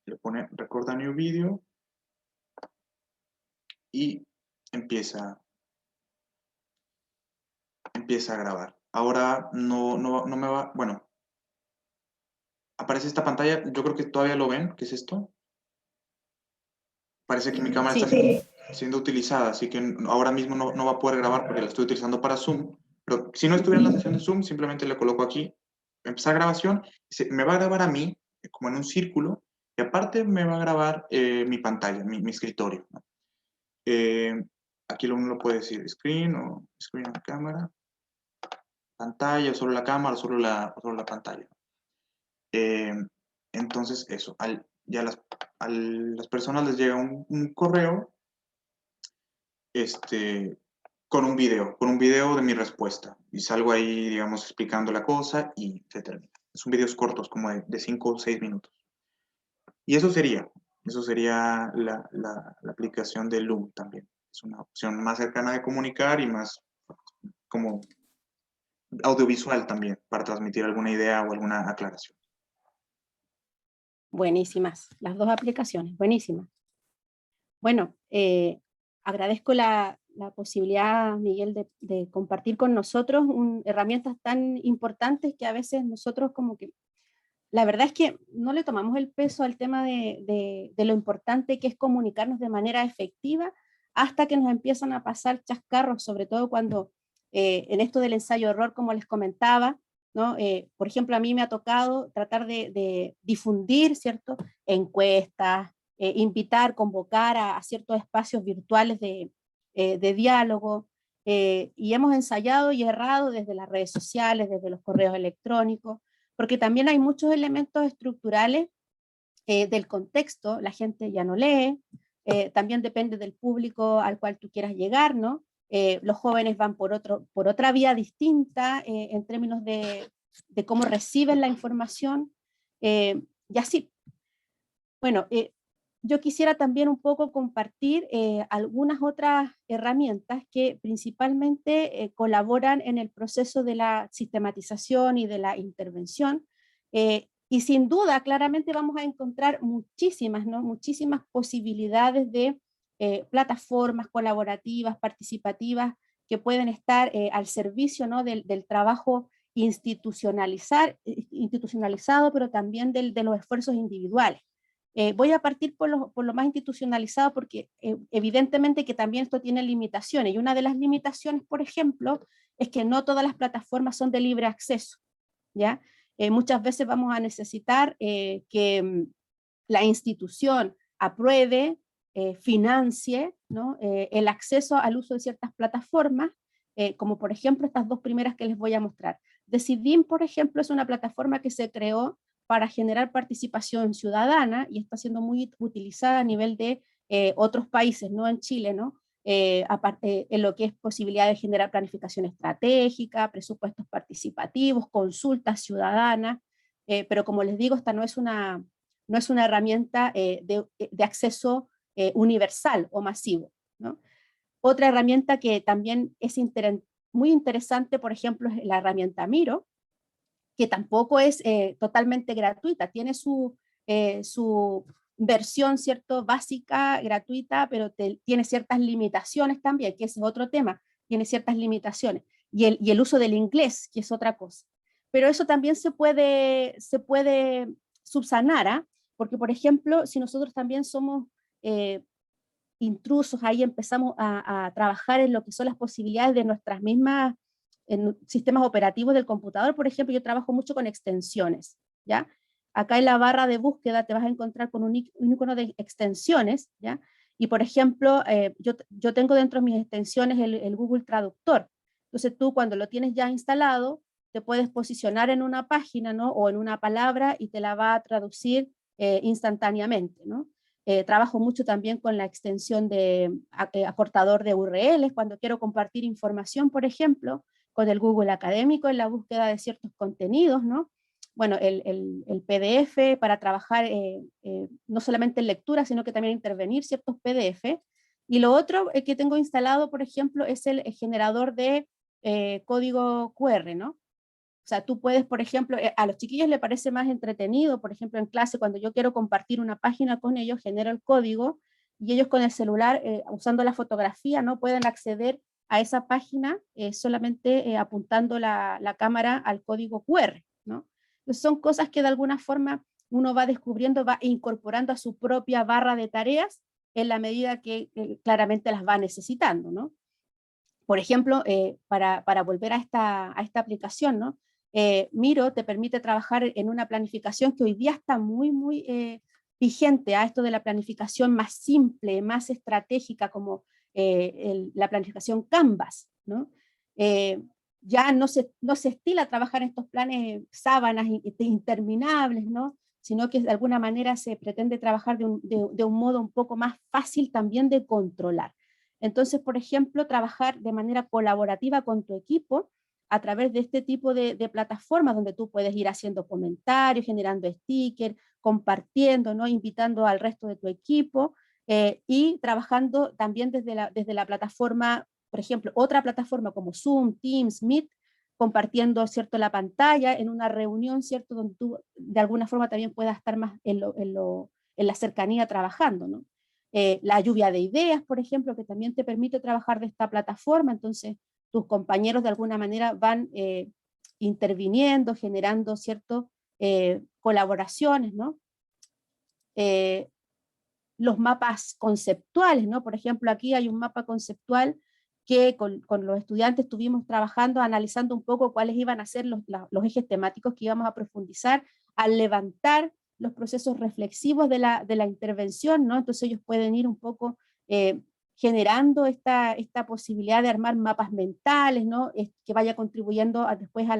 le pone Record a New Video y empieza a grabar. Ahora no me va, bueno, aparece esta pantalla, yo creo que todavía lo ven, ¿qué es esto? Parece que mi cámara Sí, está siendo utilizada, así que ahora mismo no va a poder grabar porque la estoy utilizando para Zoom, pero si no estuviera en la sesión de Zoom, simplemente le coloco aquí, empezar grabación, me va a grabar a mí, como en un círculo, y aparte me va a grabar mi pantalla, mi escritorio, ¿no? Aquí uno lo puede decir screen o screen on cámara, pantalla, o solo la cámara, o solo la pantalla. Entonces, eso, ya a las personas les llega un correo con un video de mi respuesta. Y salgo ahí, digamos, explicando la cosa y se termina. Son videos cortos, como de 5 o 6 minutos. Y eso sería la aplicación de Loom también. Es una opción más cercana de comunicar y más como audiovisual también, para transmitir alguna idea o alguna aclaración. buenísimas, las dos aplicaciones, buenísimas. Bueno, agradezco la posibilidad, Miguel, de compartir con nosotros herramientas tan importantes que a veces nosotros como que, la verdad es que no le tomamos el peso al tema de lo importante que es comunicarnos de manera efectiva hasta que nos empiezan a pasar chascarros, sobre todo cuando en esto del ensayo-error, como les comentaba, ¿no? Por ejemplo, a mí me ha tocado tratar de difundir, ¿cierto? Encuestas, invitar, convocar a ciertos espacios virtuales de diálogo, y hemos ensayado y errado desde las redes sociales, desde los correos electrónicos, porque también hay muchos elementos estructurales del contexto, la gente ya no lee, también depende del público al cual tú quieras llegar, ¿no? Los jóvenes van por otra vía distinta en términos de cómo reciben la información, y así. Bueno, yo quisiera también un poco compartir algunas otras herramientas que principalmente colaboran en el proceso de la sistematización y de la intervención. Y sin duda, claramente vamos a encontrar muchísimas, ¿no? Muchísimas posibilidades de plataformas colaborativas, participativas, que pueden estar al servicio, ¿no? del trabajo institucionalizado, pero también de los esfuerzos individuales. Voy a partir por lo más institucionalizado porque evidentemente que también esto tiene limitaciones, y una de las limitaciones, por ejemplo, es que no todas las plataformas son de libre acceso, ¿ya? Muchas veces vamos a necesitar que la institución apruebe, financie, ¿no? El acceso al uso de ciertas plataformas, como por ejemplo estas dos primeras que les voy a mostrar. Decidim, por ejemplo, es una plataforma que se creó para generar participación ciudadana, y está siendo muy utilizada a nivel de otros países, no en Chile, ¿no? En lo que es posibilidad de generar planificación estratégica, presupuestos participativos, consultas ciudadanas, pero como les digo, esta no es una herramienta de acceso universal o masivo, ¿no? Otra herramienta que también es muy interesante, por ejemplo, es la herramienta Miro, que tampoco es totalmente gratuita, tiene su versión, ¿cierto?, básica, gratuita, pero tiene ciertas limitaciones también, que ese es otro tema, tiene ciertas limitaciones, y el uso del inglés, que es otra cosa. Pero eso también se puede subsanar, ¿ah? Porque, por ejemplo, si nosotros también somos intrusos, ahí empezamos a trabajar en lo que son las posibilidades de nuestras mismas en sistemas operativos del computador. Por ejemplo, yo trabajo mucho con extensiones, ¿ya? Acá en la barra de búsqueda te vas a encontrar con un icono de extensiones, ¿ya? Y por ejemplo, yo tengo dentro de mis extensiones el Google Traductor. Entonces tú cuando lo tienes ya instalado, te puedes posicionar en una página, ¿no? O en una palabra y te la va a traducir instantáneamente, ¿no? Trabajo mucho también con la extensión de acortador de URLs, cuando quiero compartir información, por ejemplo, con el Google Académico en la búsqueda de ciertos contenidos, ¿no? Bueno, el PDF para trabajar no solamente en lectura, sino que también intervenir ciertos PDF. Y lo otro que tengo instalado, por ejemplo, es el generador de código QR, ¿no? O sea, tú puedes, por ejemplo, a los chiquillos les parece más entretenido, por ejemplo, en clase, cuando yo quiero compartir una página con ellos, genero el código, y ellos con el celular, usando la fotografía, ¿no? Pueden acceder a esa página solamente apuntando la cámara al código QR, ¿no? Entonces son cosas que de alguna forma uno va descubriendo, va incorporando a su propia barra de tareas en la medida que claramente las va necesitando, ¿no? Por ejemplo, para volver a esta aplicación, ¿no? Miro te permite trabajar en una planificación que hoy día está muy vigente a esto de la planificación más simple, más estratégica, como la planificación Canvas, ¿no? Ya no se estila trabajar en estos planes sábanas interminables, ¿no? Sino que de alguna manera se pretende trabajar de un modo un poco más fácil también de controlar. Entonces, por ejemplo, trabajar de manera colaborativa con tu equipo a través de este tipo de plataformas donde tú puedes ir haciendo comentarios, generando stickers, compartiendo, ¿no? Invitando al resto de tu equipo y trabajando también desde la plataforma, por ejemplo, otra plataforma como Zoom, Teams, Meet, compartiendo, ¿cierto?, la pantalla en una reunión, ¿cierto?, donde tú de alguna forma también puedas estar más en la cercanía trabajando, ¿no? La lluvia de ideas, por ejemplo, que también te permite trabajar de esta plataforma, entonces tus compañeros de alguna manera van interviniendo, generando ciertas colaboraciones, ¿no? Los mapas conceptuales, ¿no? Por ejemplo, aquí hay un mapa conceptual que con los estudiantes estuvimos trabajando, analizando un poco cuáles iban a ser los ejes temáticos que íbamos a profundizar al levantar los procesos reflexivos de la intervención, ¿no? Entonces ellos pueden ir un poco generando esta posibilidad de armar mapas mentales, ¿no? Que vaya contribuyendo después a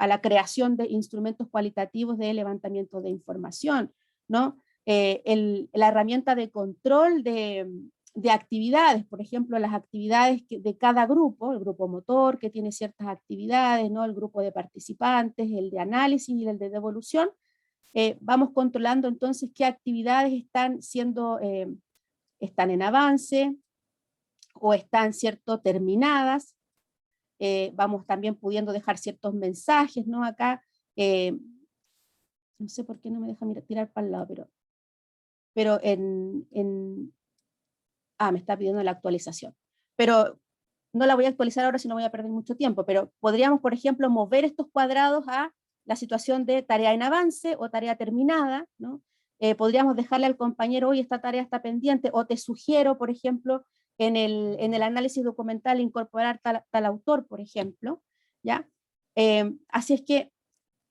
la creación de instrumentos cualitativos de levantamiento de información, ¿no? La herramienta de control de actividades, por ejemplo, las actividades de cada grupo, el grupo motor que tiene ciertas actividades, ¿no? El grupo de participantes, el de análisis y el de devolución, vamos controlando entonces qué actividades están en avance o están, ¿cierto?, terminadas. Vamos también pudiendo dejar ciertos mensajes, ¿no? Acá, no sé por qué no me deja tirar para el lado, pero me está pidiendo la actualización. Pero no la voy a actualizar ahora si no voy a perder mucho tiempo, pero podríamos, por ejemplo, mover estos cuadrados a la situación de tarea en avance o tarea terminada, ¿no? Podríamos dejarle al compañero, hoy esta tarea está pendiente, o te sugiero, por ejemplo, en el análisis documental incorporar tal autor, por ejemplo, ¿ya? Así es que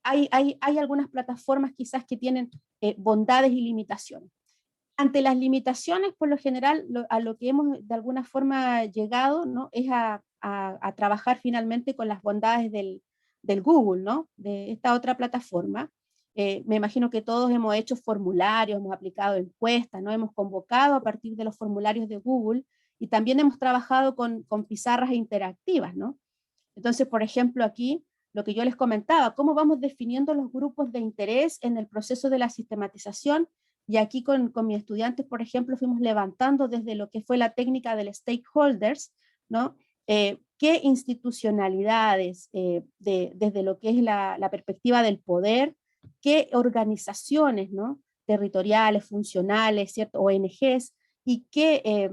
hay algunas plataformas quizás que tienen bondades y limitaciones. Ante las limitaciones, por lo general, a lo que hemos de alguna forma llegado, ¿no? Es a trabajar finalmente con las bondades del Google, ¿no? De esta otra plataforma, Me imagino que todos hemos hecho formularios, hemos aplicado encuestas, ¿no? Hemos convocado a partir de los formularios de Google y también hemos trabajado con pizarras interactivas, ¿no? Entonces, por ejemplo, aquí lo que yo les comentaba, cómo vamos definiendo los grupos de interés en el proceso de la sistematización, y aquí con mis estudiantes, por ejemplo, fuimos levantando desde lo que fue la técnica del stakeholders, ¿no? Qué institucionalidades, desde lo que es la perspectiva del poder, qué organizaciones, ¿no? Territoriales, funcionales, ¿cierto? ONGs, y qué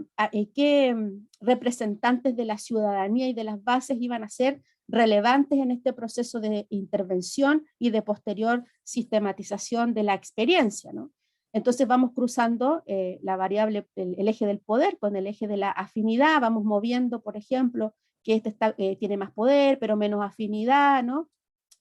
representantes de la ciudadanía y de las bases iban a ser relevantes en este proceso de intervención y de posterior sistematización de la experiencia, ¿no? Entonces vamos cruzando la variable, el eje del poder con el eje de la afinidad, vamos moviendo, por ejemplo, que tiene más poder, pero menos afinidad, ¿no?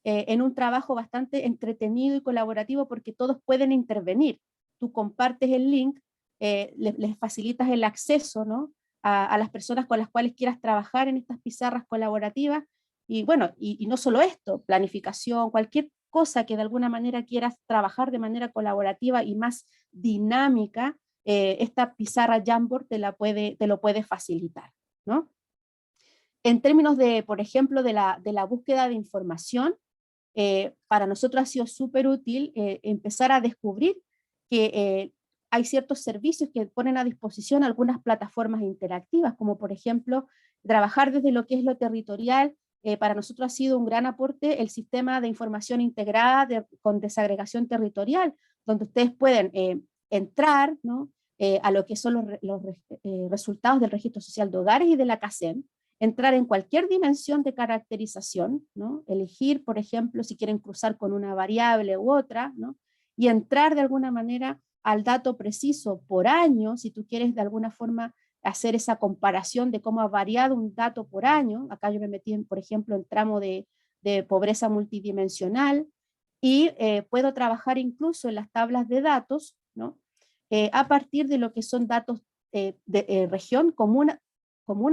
En un trabajo bastante entretenido y colaborativo porque todos pueden intervenir. Tú compartes el link, les facilitas el acceso, ¿no? A las personas con las cuales quieras trabajar en estas pizarras colaborativas, y bueno, y no solo esto, planificación, cualquier cosa que de alguna manera quieras trabajar de manera colaborativa y más dinámica, esta pizarra Jamboard te lo puede facilitar, ¿no? En términos de, por ejemplo, de la búsqueda de información, para nosotros ha sido súper útil empezar a descubrir que hay ciertos servicios que ponen a disposición algunas plataformas interactivas, como por ejemplo, trabajar desde lo que es lo territorial. Para nosotros ha sido un gran aporte el sistema de información integrada con desagregación territorial, donde ustedes pueden entrar, ¿no? A lo que son los resultados del registro social de hogares y de la CACEM, entrar en cualquier dimensión de caracterización, ¿no? Elegir, por ejemplo, si quieren cruzar con una variable u otra, ¿no? Y entrar de alguna manera al dato preciso por año, si tú quieres de alguna forma hacer esa comparación de cómo ha variado un dato por año. Acá yo me metí, por ejemplo, en tramo de pobreza multidimensional, y puedo trabajar incluso en las tablas de datos, ¿no? A partir de lo que son datos de región, comunas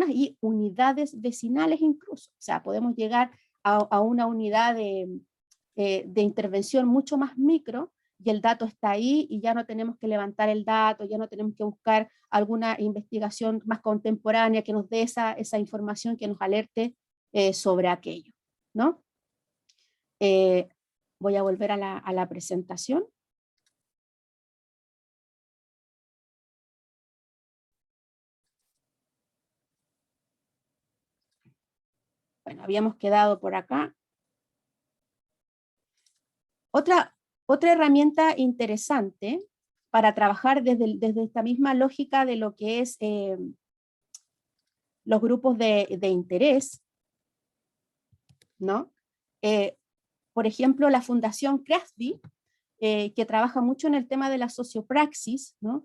y unidades vecinales incluso. O sea, podemos llegar a una unidad de intervención mucho más micro, y el dato está ahí y ya no tenemos que levantar el dato, ya no tenemos que buscar alguna investigación más contemporánea que nos dé esa información que nos alerte sobre aquello, ¿no? Voy a volver a la presentación. Bueno, habíamos quedado por acá. Otra herramienta interesante para trabajar desde esta misma lógica de lo que es los grupos de interés, ¿no? Por ejemplo, la Fundación CRESBI, que trabaja mucho en el tema de la sociopraxis, ¿no?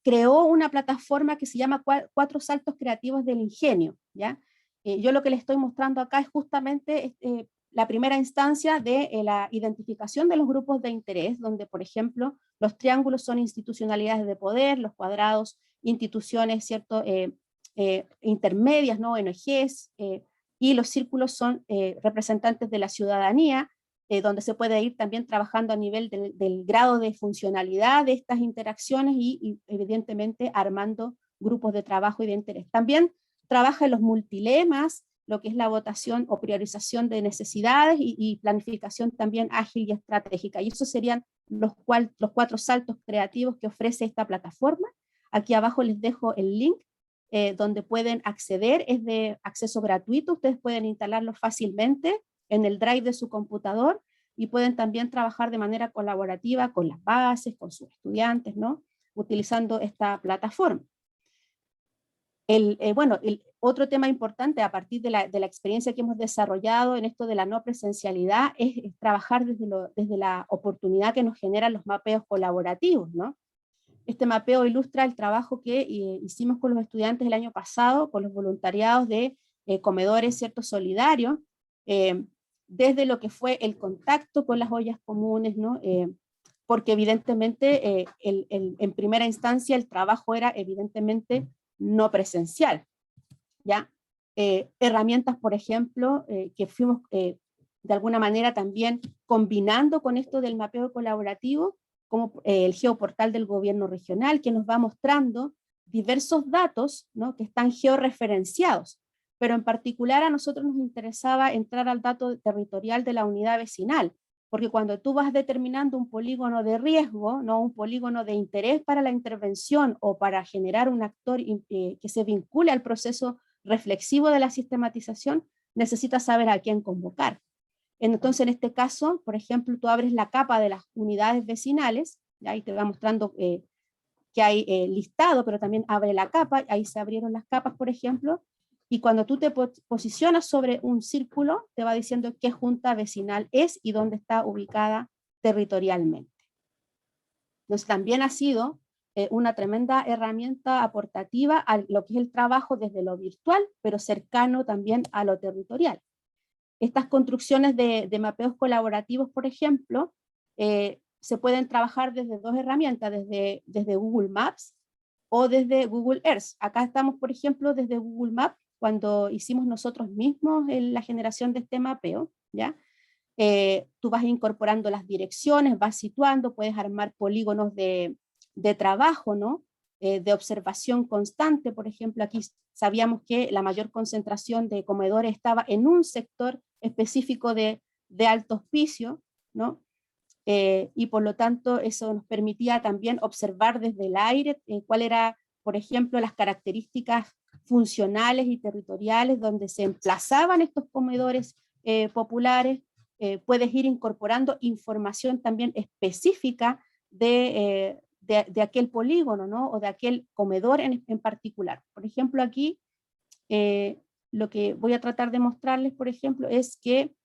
Creó una plataforma que se llama 4 saltos creativos del ingenio, ¿ya? Yo lo que les estoy mostrando acá es justamente la primera instancia de la identificación de los grupos de interés, donde, por ejemplo, los triángulos son institucionalidades de poder, los cuadrados, instituciones, ¿cierto? Intermedias, ¿no? ONGs, y los círculos son representantes de la ciudadanía, donde se puede ir también trabajando a nivel del grado de funcionalidad de estas interacciones y evidentemente armando grupos de trabajo y de interés. También trabaja en los multilemas, lo que es la votación o priorización de necesidades y planificación también ágil y estratégica. Y esos serían los 4 saltos creativos que ofrece esta plataforma. Aquí abajo les dejo el link donde pueden acceder, es de acceso gratuito, ustedes pueden instalarlo fácilmente en el drive de su computador y pueden también trabajar de manera colaborativa con las bases, con sus estudiantes, ¿no? Utilizando esta plataforma. Bueno, otro tema importante a partir de la experiencia que hemos desarrollado en esto de la no presencialidad es trabajar desde la oportunidad que nos generan los mapeos colaborativos, ¿no? Este mapeo ilustra el trabajo que hicimos con los estudiantes el año pasado, con los voluntariados de comedores, ¿cierto? Solidarios, desde lo que fue el contacto con las ollas comunes, ¿no? Porque evidentemente en primera instancia el trabajo era evidentemente no presencial, ¿ya? Herramientas, por ejemplo, que fuimos de alguna manera también combinando con esto del mapeo colaborativo, como el geoportal del gobierno regional, que nos va mostrando diversos datos, ¿no?, que están georreferenciados, pero en particular a nosotros nos interesaba entrar al dato territorial de la unidad vecinal, porque cuando tú vas determinando un polígono de riesgo, ¿no?, un polígono de interés para la intervención o para generar un actor que se vincule al proceso reflexivo de la sistematización, necesitas saber a quién convocar. Entonces, en este caso, por ejemplo, tú abres la capa de las unidades vecinales, y ahí te va mostrando que hay listado, pero también abre la capa, ahí se abrieron las capas, por ejemplo, y cuando tú te posicionas sobre un círculo, te va diciendo qué junta vecinal es y dónde está ubicada territorialmente. Entonces, también ha sido una tremenda herramienta aportativa a lo que es el trabajo desde lo virtual, pero cercano también a lo territorial. Estas construcciones de mapeos colaborativos, por ejemplo, se pueden trabajar desde dos herramientas, desde Google Maps o desde Google Earth. Acá estamos, por ejemplo, desde Google Maps, cuando hicimos nosotros mismos la generación de este mapeo, ¿ya? Tú vas incorporando las direcciones, vas situando, puedes armar polígonos de trabajo, ¿no? De observación constante. Por ejemplo, aquí sabíamos que la mayor concentración de comedores estaba en un sector específico de alto hospicio, ¿no? Y por lo tanto eso nos permitía también observar desde el aire cuál era, por ejemplo, las características funcionales y territoriales donde se emplazaban estos comedores populares. Puedes ir incorporando información también específica de aquel polígono, ¿no?, o de aquel comedor en particular. Por ejemplo, aquí lo que voy a tratar de mostrarles, por ejemplo, es que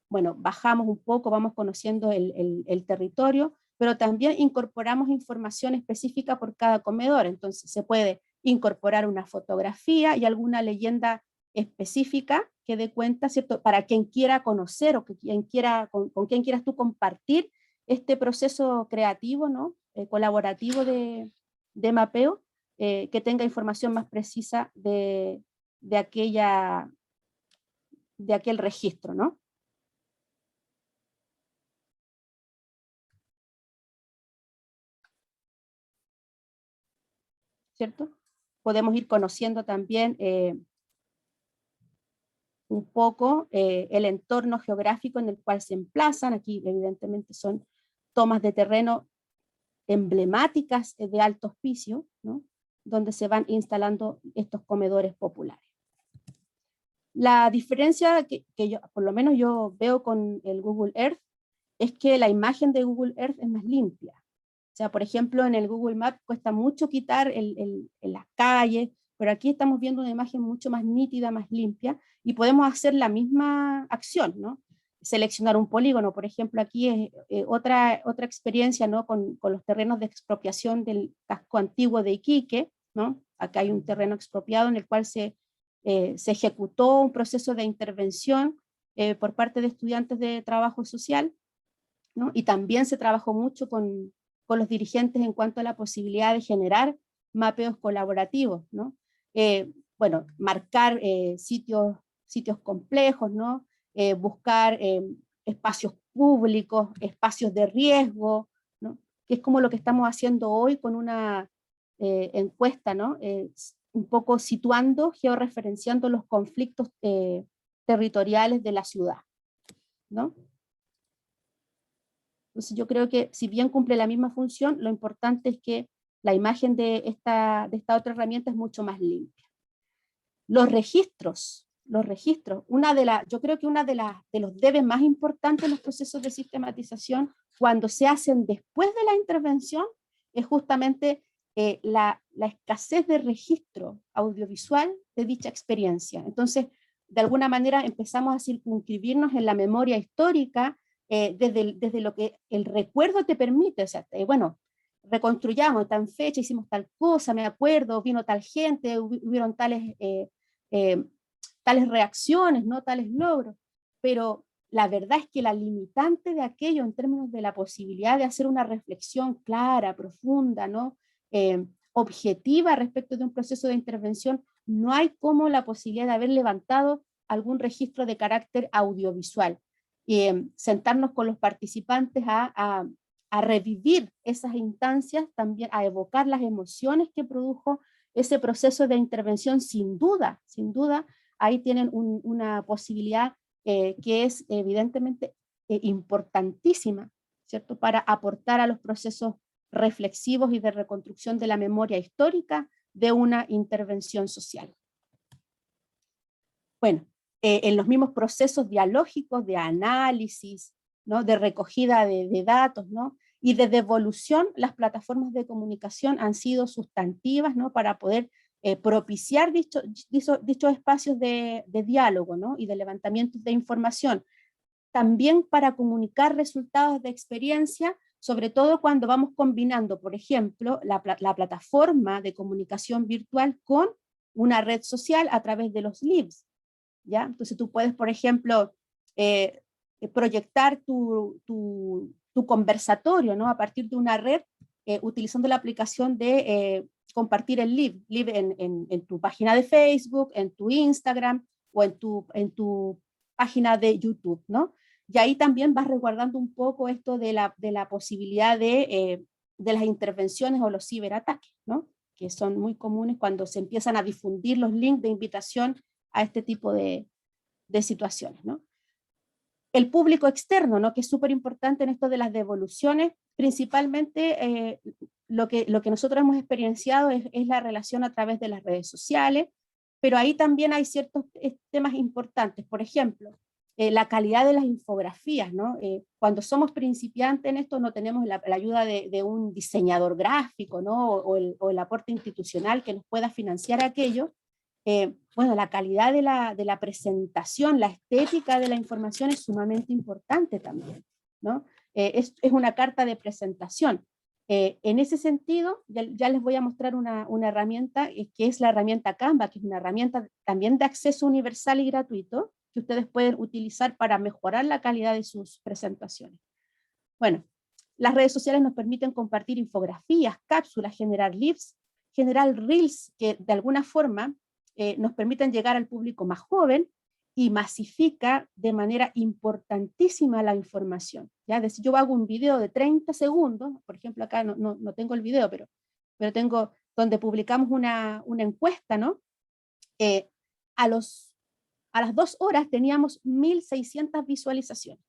bueno, bajamos un poco, vamos conociendo el territorio, pero también incorporamos información específica por cada comedor. Entonces se puede incorporar una fotografía y alguna leyenda específica que dé cuenta, ¿cierto?, para quien quiera conocer o que quien quiera, con quien quieras tú compartir este proceso creativo, ¿no?, colaborativo de mapeo, que tenga información más precisa de aquel registro, ¿no? ¿Cierto? Podemos ir conociendo también un poco el entorno geográfico en el cual se emplazan. Aquí evidentemente son tomas de terreno emblemáticas de alto hospicio, ¿no?, donde se van instalando estos comedores populares. La diferencia que yo, por lo menos yo veo con el Google Earth, es que la imagen de Google Earth es más limpia. O sea, por ejemplo, en el Google Maps cuesta mucho quitar en las calles, pero aquí estamos viendo una imagen mucho más nítida, más limpia, y podemos hacer la misma acción, ¿no? Seleccionar un polígono, por ejemplo, aquí es otra experiencia, ¿no?, con los terrenos de expropiación del casco antiguo de Iquique, ¿no? Acá hay un terreno expropiado en el cual se ejecutó un proceso de intervención por parte de estudiantes de trabajo social, ¿no? Y también se trabajó mucho con los dirigentes en cuanto a la posibilidad de generar mapeos colaborativos, ¿no? Bueno, marcar sitios complejos, ¿no? Buscar espacios públicos, espacios de riesgo, ¿no?, que es como lo que estamos haciendo hoy con una encuesta, ¿no?, un poco situando, georreferenciando los conflictos territoriales de la ciudad, ¿no? Entonces yo creo que si bien cumple la misma función, lo importante es que la imagen de esta otra herramienta es mucho más limpia. Los registros, yo creo que una de los debes más importantes en los procesos de sistematización, cuando se hacen después de la intervención, es justamente la escasez de registro audiovisual de dicha experiencia. Entonces, de alguna manera empezamos a circunscribirnos en la memoria histórica, desde lo que el recuerdo te permite. O sea, bueno, reconstruyamos tal fecha, hicimos tal cosa, me acuerdo, vino tal gente, hubieron tales reacciones, ¿no?, tales logros, pero la verdad es que la limitante de aquello en términos de la posibilidad de hacer una reflexión clara, profunda, ¿no?, objetiva respecto de un proceso de intervención, no hay como la posibilidad de haber levantado algún registro de carácter audiovisual. Sentarnos con los participantes a revivir esas instancias, también a evocar las emociones que produjo ese proceso de intervención. Sin duda, ahí tienen una posibilidad que es evidentemente importantísima, ¿cierto?, para aportar a los procesos reflexivos y de reconstrucción de la memoria histórica de una intervención social. Bueno, en los mismos procesos dialógicos de análisis, ¿no?, de recogida de datos, ¿no?, y de devolución, las plataformas de comunicación han sido sustantivas, ¿no?, para poder propiciar dichos espacios de diálogo, ¿no?, y de levantamiento de información. También para comunicar resultados de experiencia, sobre todo cuando vamos combinando, por ejemplo, la plataforma de comunicación virtual con una red social a través de los Livs, ¿ya? Entonces tú puedes, por ejemplo, proyectar tu conversatorio, ¿no?, a partir de una red, utilizando la aplicación de compartir el Live en tu página de Facebook, en tu Instagram, o en tu página de YouTube, ¿no? Y ahí también vas resguardando un poco esto de la posibilidad de las intervenciones o los ciberataques, ¿no?, que son muy comunes cuando se empiezan a difundir los links de invitación a este tipo de situaciones, ¿no? El público externo, ¿no?, que es súper importante en esto de las devoluciones. Principalmente lo que nosotros hemos experienciado es la relación a través de las redes sociales, pero ahí también hay ciertos temas importantes. Por ejemplo, la calidad de las infografías, ¿no? Cuando somos principiantes en esto no tenemos la ayuda de un diseñador gráfico, ¿no?, o el aporte institucional que nos pueda financiar aquello. Bueno, la calidad de la presentación, la estética de la información es sumamente importante también, ¿no? Es una carta de presentación. En ese sentido, ya les voy a mostrar una herramienta que es la herramienta Canva, que es una herramienta también de acceso universal y gratuito, que ustedes pueden utilizar para mejorar la calidad de sus presentaciones. Bueno, las redes sociales nos permiten compartir infografías, cápsulas, generar lives, generar reels, que de alguna forma nos permiten llegar al público más joven y masifica de manera importantísima la información. ¿Ya? Es decir, yo hago un video de 30 segundos, por ejemplo acá no tengo el video, pero tengo donde publicamos una encuesta, ¿no? A las 2 horas teníamos 1.600 visualizaciones.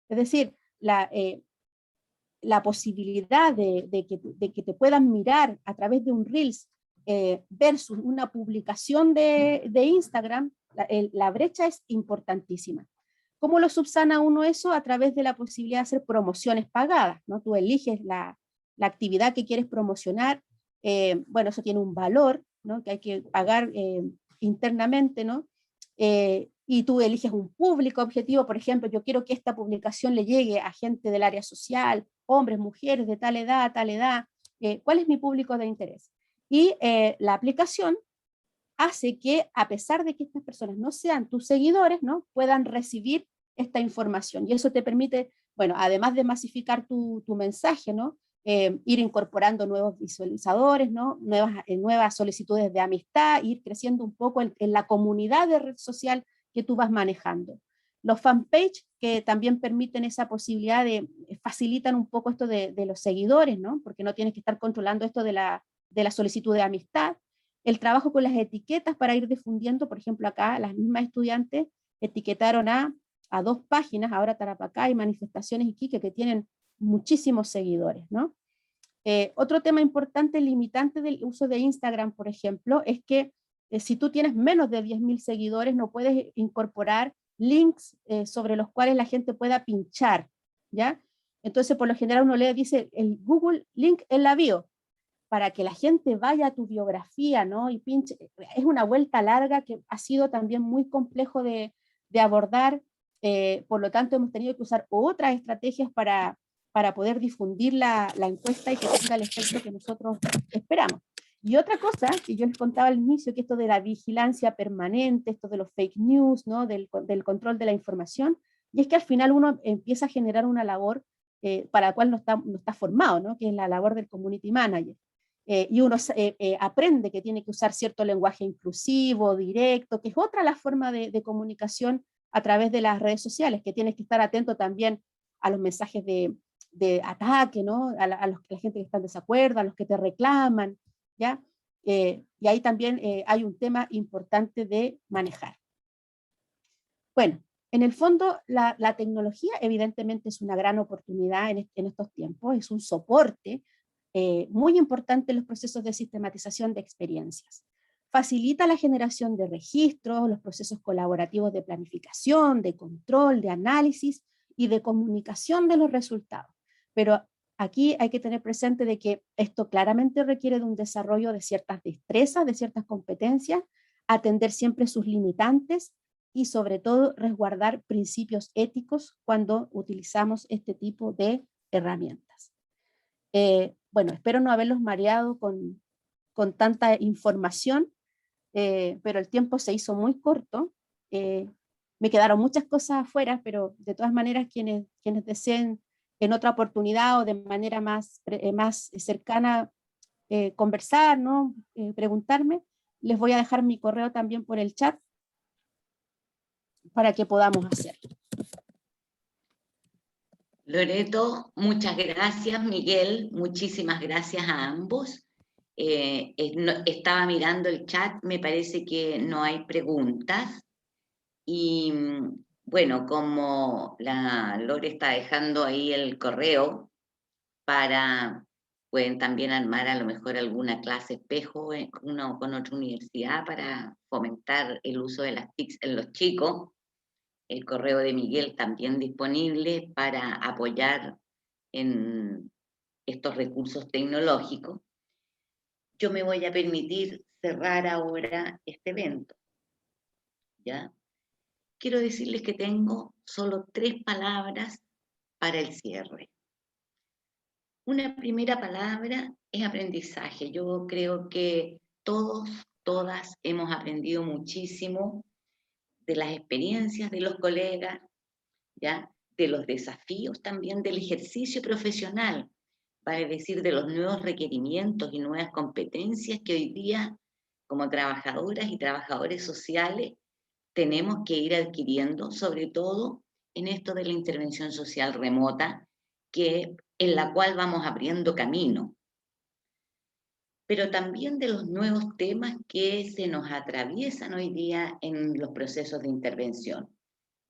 Es decir, la posibilidad de que te puedan mirar a través de un Reels versus una publicación de Instagram, la brecha es importantísima. ¿Cómo lo subsana uno eso? A través de la posibilidad de hacer promociones pagadas, ¿no? Tú eliges la actividad que quieres promocionar, bueno, eso tiene un valor, ¿no?, que hay que pagar internamente, ¿no? Y tú eliges un público objetivo. Por ejemplo, yo quiero que esta publicación le llegue a gente del área social, hombres, mujeres, de tal edad, ¿cuál es mi público de interés? Y la aplicación hace que, a pesar de que estas personas no sean tus seguidores, ¿no?, puedan recibir esta información. Y eso te permite, bueno, además de masificar tu mensaje, ¿no?, ir incorporando nuevos visualizadores, ¿no?, nuevas solicitudes de amistad, ir creciendo un poco en la comunidad de red social que tú vas manejando. Los fanpage, que también permiten esa posibilidad facilitan un poco esto de los seguidores, ¿no?, porque no tienes que estar controlando esto de la solicitud de amistad. El trabajo con las etiquetas para ir difundiendo, por ejemplo acá las mismas estudiantes etiquetaron a 2 páginas, ahora Tarapacá y Manifestaciones Iquique, que tienen muchísimos seguidores, ¿no? Otro tema importante, limitante del uso de Instagram, por ejemplo, es que si tú tienes menos de 10.000 seguidores, no puedes incorporar links sobre los cuales la gente pueda pinchar, ¿ya? Entonces, por lo general uno dice el Google link en la bio, para que la gente vaya a tu biografía, ¿no?, y pinche. Es una vuelta larga que ha sido también muy complejo de abordar, por lo tanto hemos tenido que usar otras estrategias para poder difundir la encuesta y que tenga el efecto que nosotros esperamos. Y otra cosa que yo les contaba al inicio, que esto de la vigilancia permanente, esto de los fake news, ¿no?, del control de la información, y es que al final uno empieza a generar una labor para la cual no está formado, ¿no?, que es la labor del community manager. y uno aprende que tiene que usar cierto lenguaje inclusivo, directo, que es otra la forma de comunicación a través de las redes sociales, que tienes que estar atento también a los mensajes de ataque, ¿no? A la gente que está en desacuerdo, a los que te reclaman, ¿ya? Y ahí también hay un tema importante de manejar. Bueno, en el fondo la tecnología evidentemente es una gran oportunidad en estos tiempos, es un soporte muy importante en los procesos de sistematización de experiencias. Facilita la generación de registros, los procesos colaborativos de planificación, de control, de análisis y de comunicación de los resultados. Pero aquí hay que tener presente de que esto claramente requiere de un desarrollo de ciertas destrezas, de ciertas competencias, atender siempre sus limitantes y sobre todo resguardar principios éticos cuando utilizamos este tipo de herramientas. Bueno, espero no haberlos mareado con tanta información, pero el tiempo se hizo muy corto. Me quedaron muchas cosas afuera, pero de todas maneras quienes deseen en otra oportunidad o de manera más cercana conversar, ¿no? Preguntarme, les voy a dejar mi correo también por el chat para que podamos hacerlo. Loreto, muchas gracias. Miguel, muchísimas gracias a ambos. Estaba mirando el chat, me parece que no hay preguntas. Y bueno, como la Lore está dejando ahí el correo pueden también armar a lo mejor alguna clase espejo con otra universidad para fomentar el uso de las TICs en los chicos. El correo de Miguel también disponible para apoyar en estos recursos tecnológicos. Yo me voy a permitir cerrar ahora este evento, ¿ya? Quiero decirles que tengo solo 3 palabras para el cierre. Una primera palabra es aprendizaje. Yo creo que todos, todas hemos aprendido muchísimo de las experiencias de los colegas, ¿ya? De los desafíos también del ejercicio profesional, vale decir, de los nuevos requerimientos y nuevas competencias que hoy día, como trabajadoras y trabajadores sociales, tenemos que ir adquiriendo, sobre todo en esto de la intervención social remota, en la cual vamos abriendo camino, pero también de los nuevos temas que se nos atraviesan hoy día en los procesos de intervención.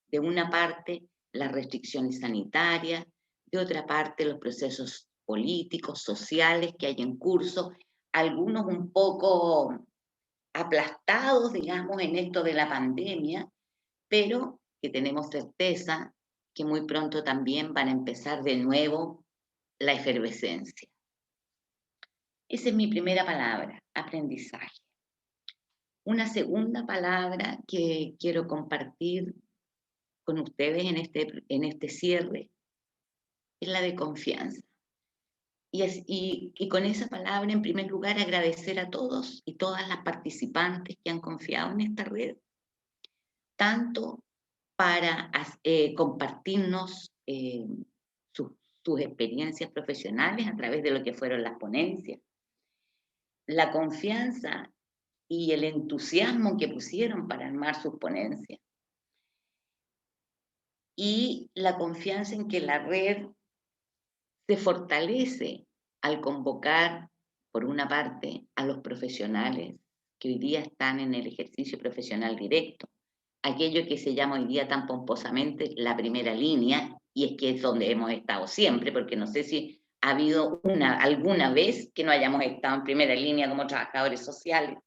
De una parte, las restricciones sanitarias, de otra parte, los procesos políticos, sociales que hay en curso, algunos un poco aplastados, digamos, en esto de la pandemia, pero que tenemos certeza que muy pronto también van a empezar de nuevo la efervescencia. Esa es mi primera palabra, aprendizaje. Una segunda palabra que quiero compartir con ustedes en este cierre es la de confianza. Y con esa palabra, en primer lugar, agradecer a todos y todas las participantes que han confiado en esta red, tanto para compartirnos sus experiencias profesionales a través de lo que fueron las ponencias, la confianza y el entusiasmo que pusieron para armar sus ponencias, y la confianza en que la red se fortalece al convocar, por una parte, a los profesionales que hoy día están en el ejercicio profesional directo, aquello que se llama hoy día tan pomposamente la primera línea, y es que es donde hemos estado siempre, porque no sé si ha habido alguna vez que no hayamos estado en primera línea como trabajadores sociales.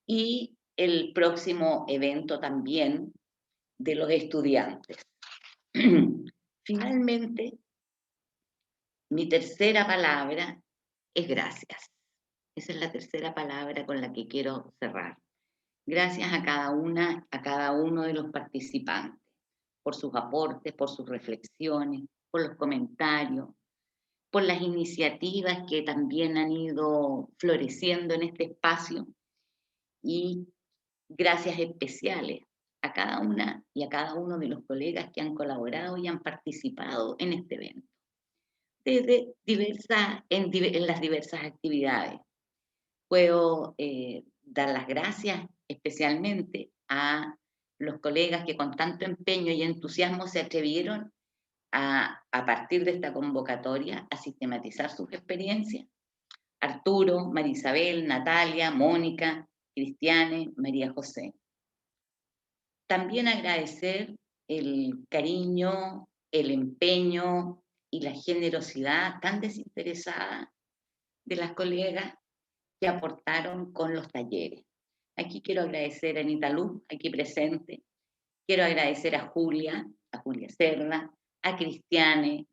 Y el próximo evento también de los estudiantes. Finalmente, mi tercera palabra es gracias. Esa es la tercera palabra con la que quiero cerrar. Gracias a cada uno de los participantes por sus aportes, por sus reflexiones, por los comentarios, por las iniciativas que también han ido floreciendo en este espacio, y gracias especiales a cada una y a cada uno de los colegas que han colaborado y han participado en este evento. en las diversas actividades. Puedo dar las gracias especialmente a los colegas que con tanto empeño y entusiasmo se atrevieron a partir de esta convocatoria, a sistematizar sus experiencias. Arturo, María Isabel, Natalia, Mónica, Cristiane, María José. También agradecer el cariño, el empeño y la generosidad tan desinteresada de las colegas que aportaron con los talleres. Aquí quiero agradecer a Anita Luz, aquí presente. Quiero agradecer a Julia Cerda, a Cristiane,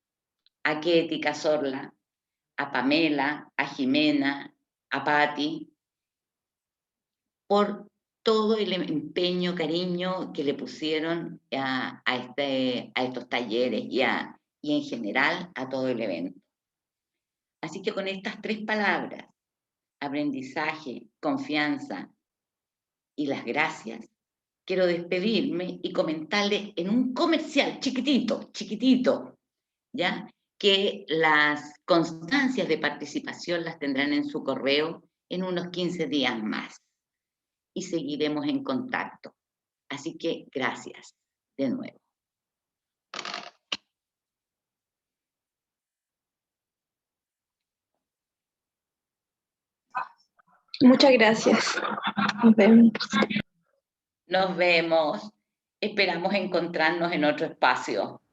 a Ketty Cazorla, a Pamela, a Jimena, a Patti, por todo el empeño, cariño que le pusieron a estos talleres y en general a todo el evento. Así que con estas 3 palabras, aprendizaje, confianza y las gracias, quiero despedirme y comentarles en un comercial chiquitito, ¿ya? Que las constancias de participación las tendrán en su correo en unos 15 días más. Y seguiremos en contacto. Así que gracias de nuevo. Muchas gracias. Nos vemos. Nos vemos. Esperamos encontrarnos en otro espacio.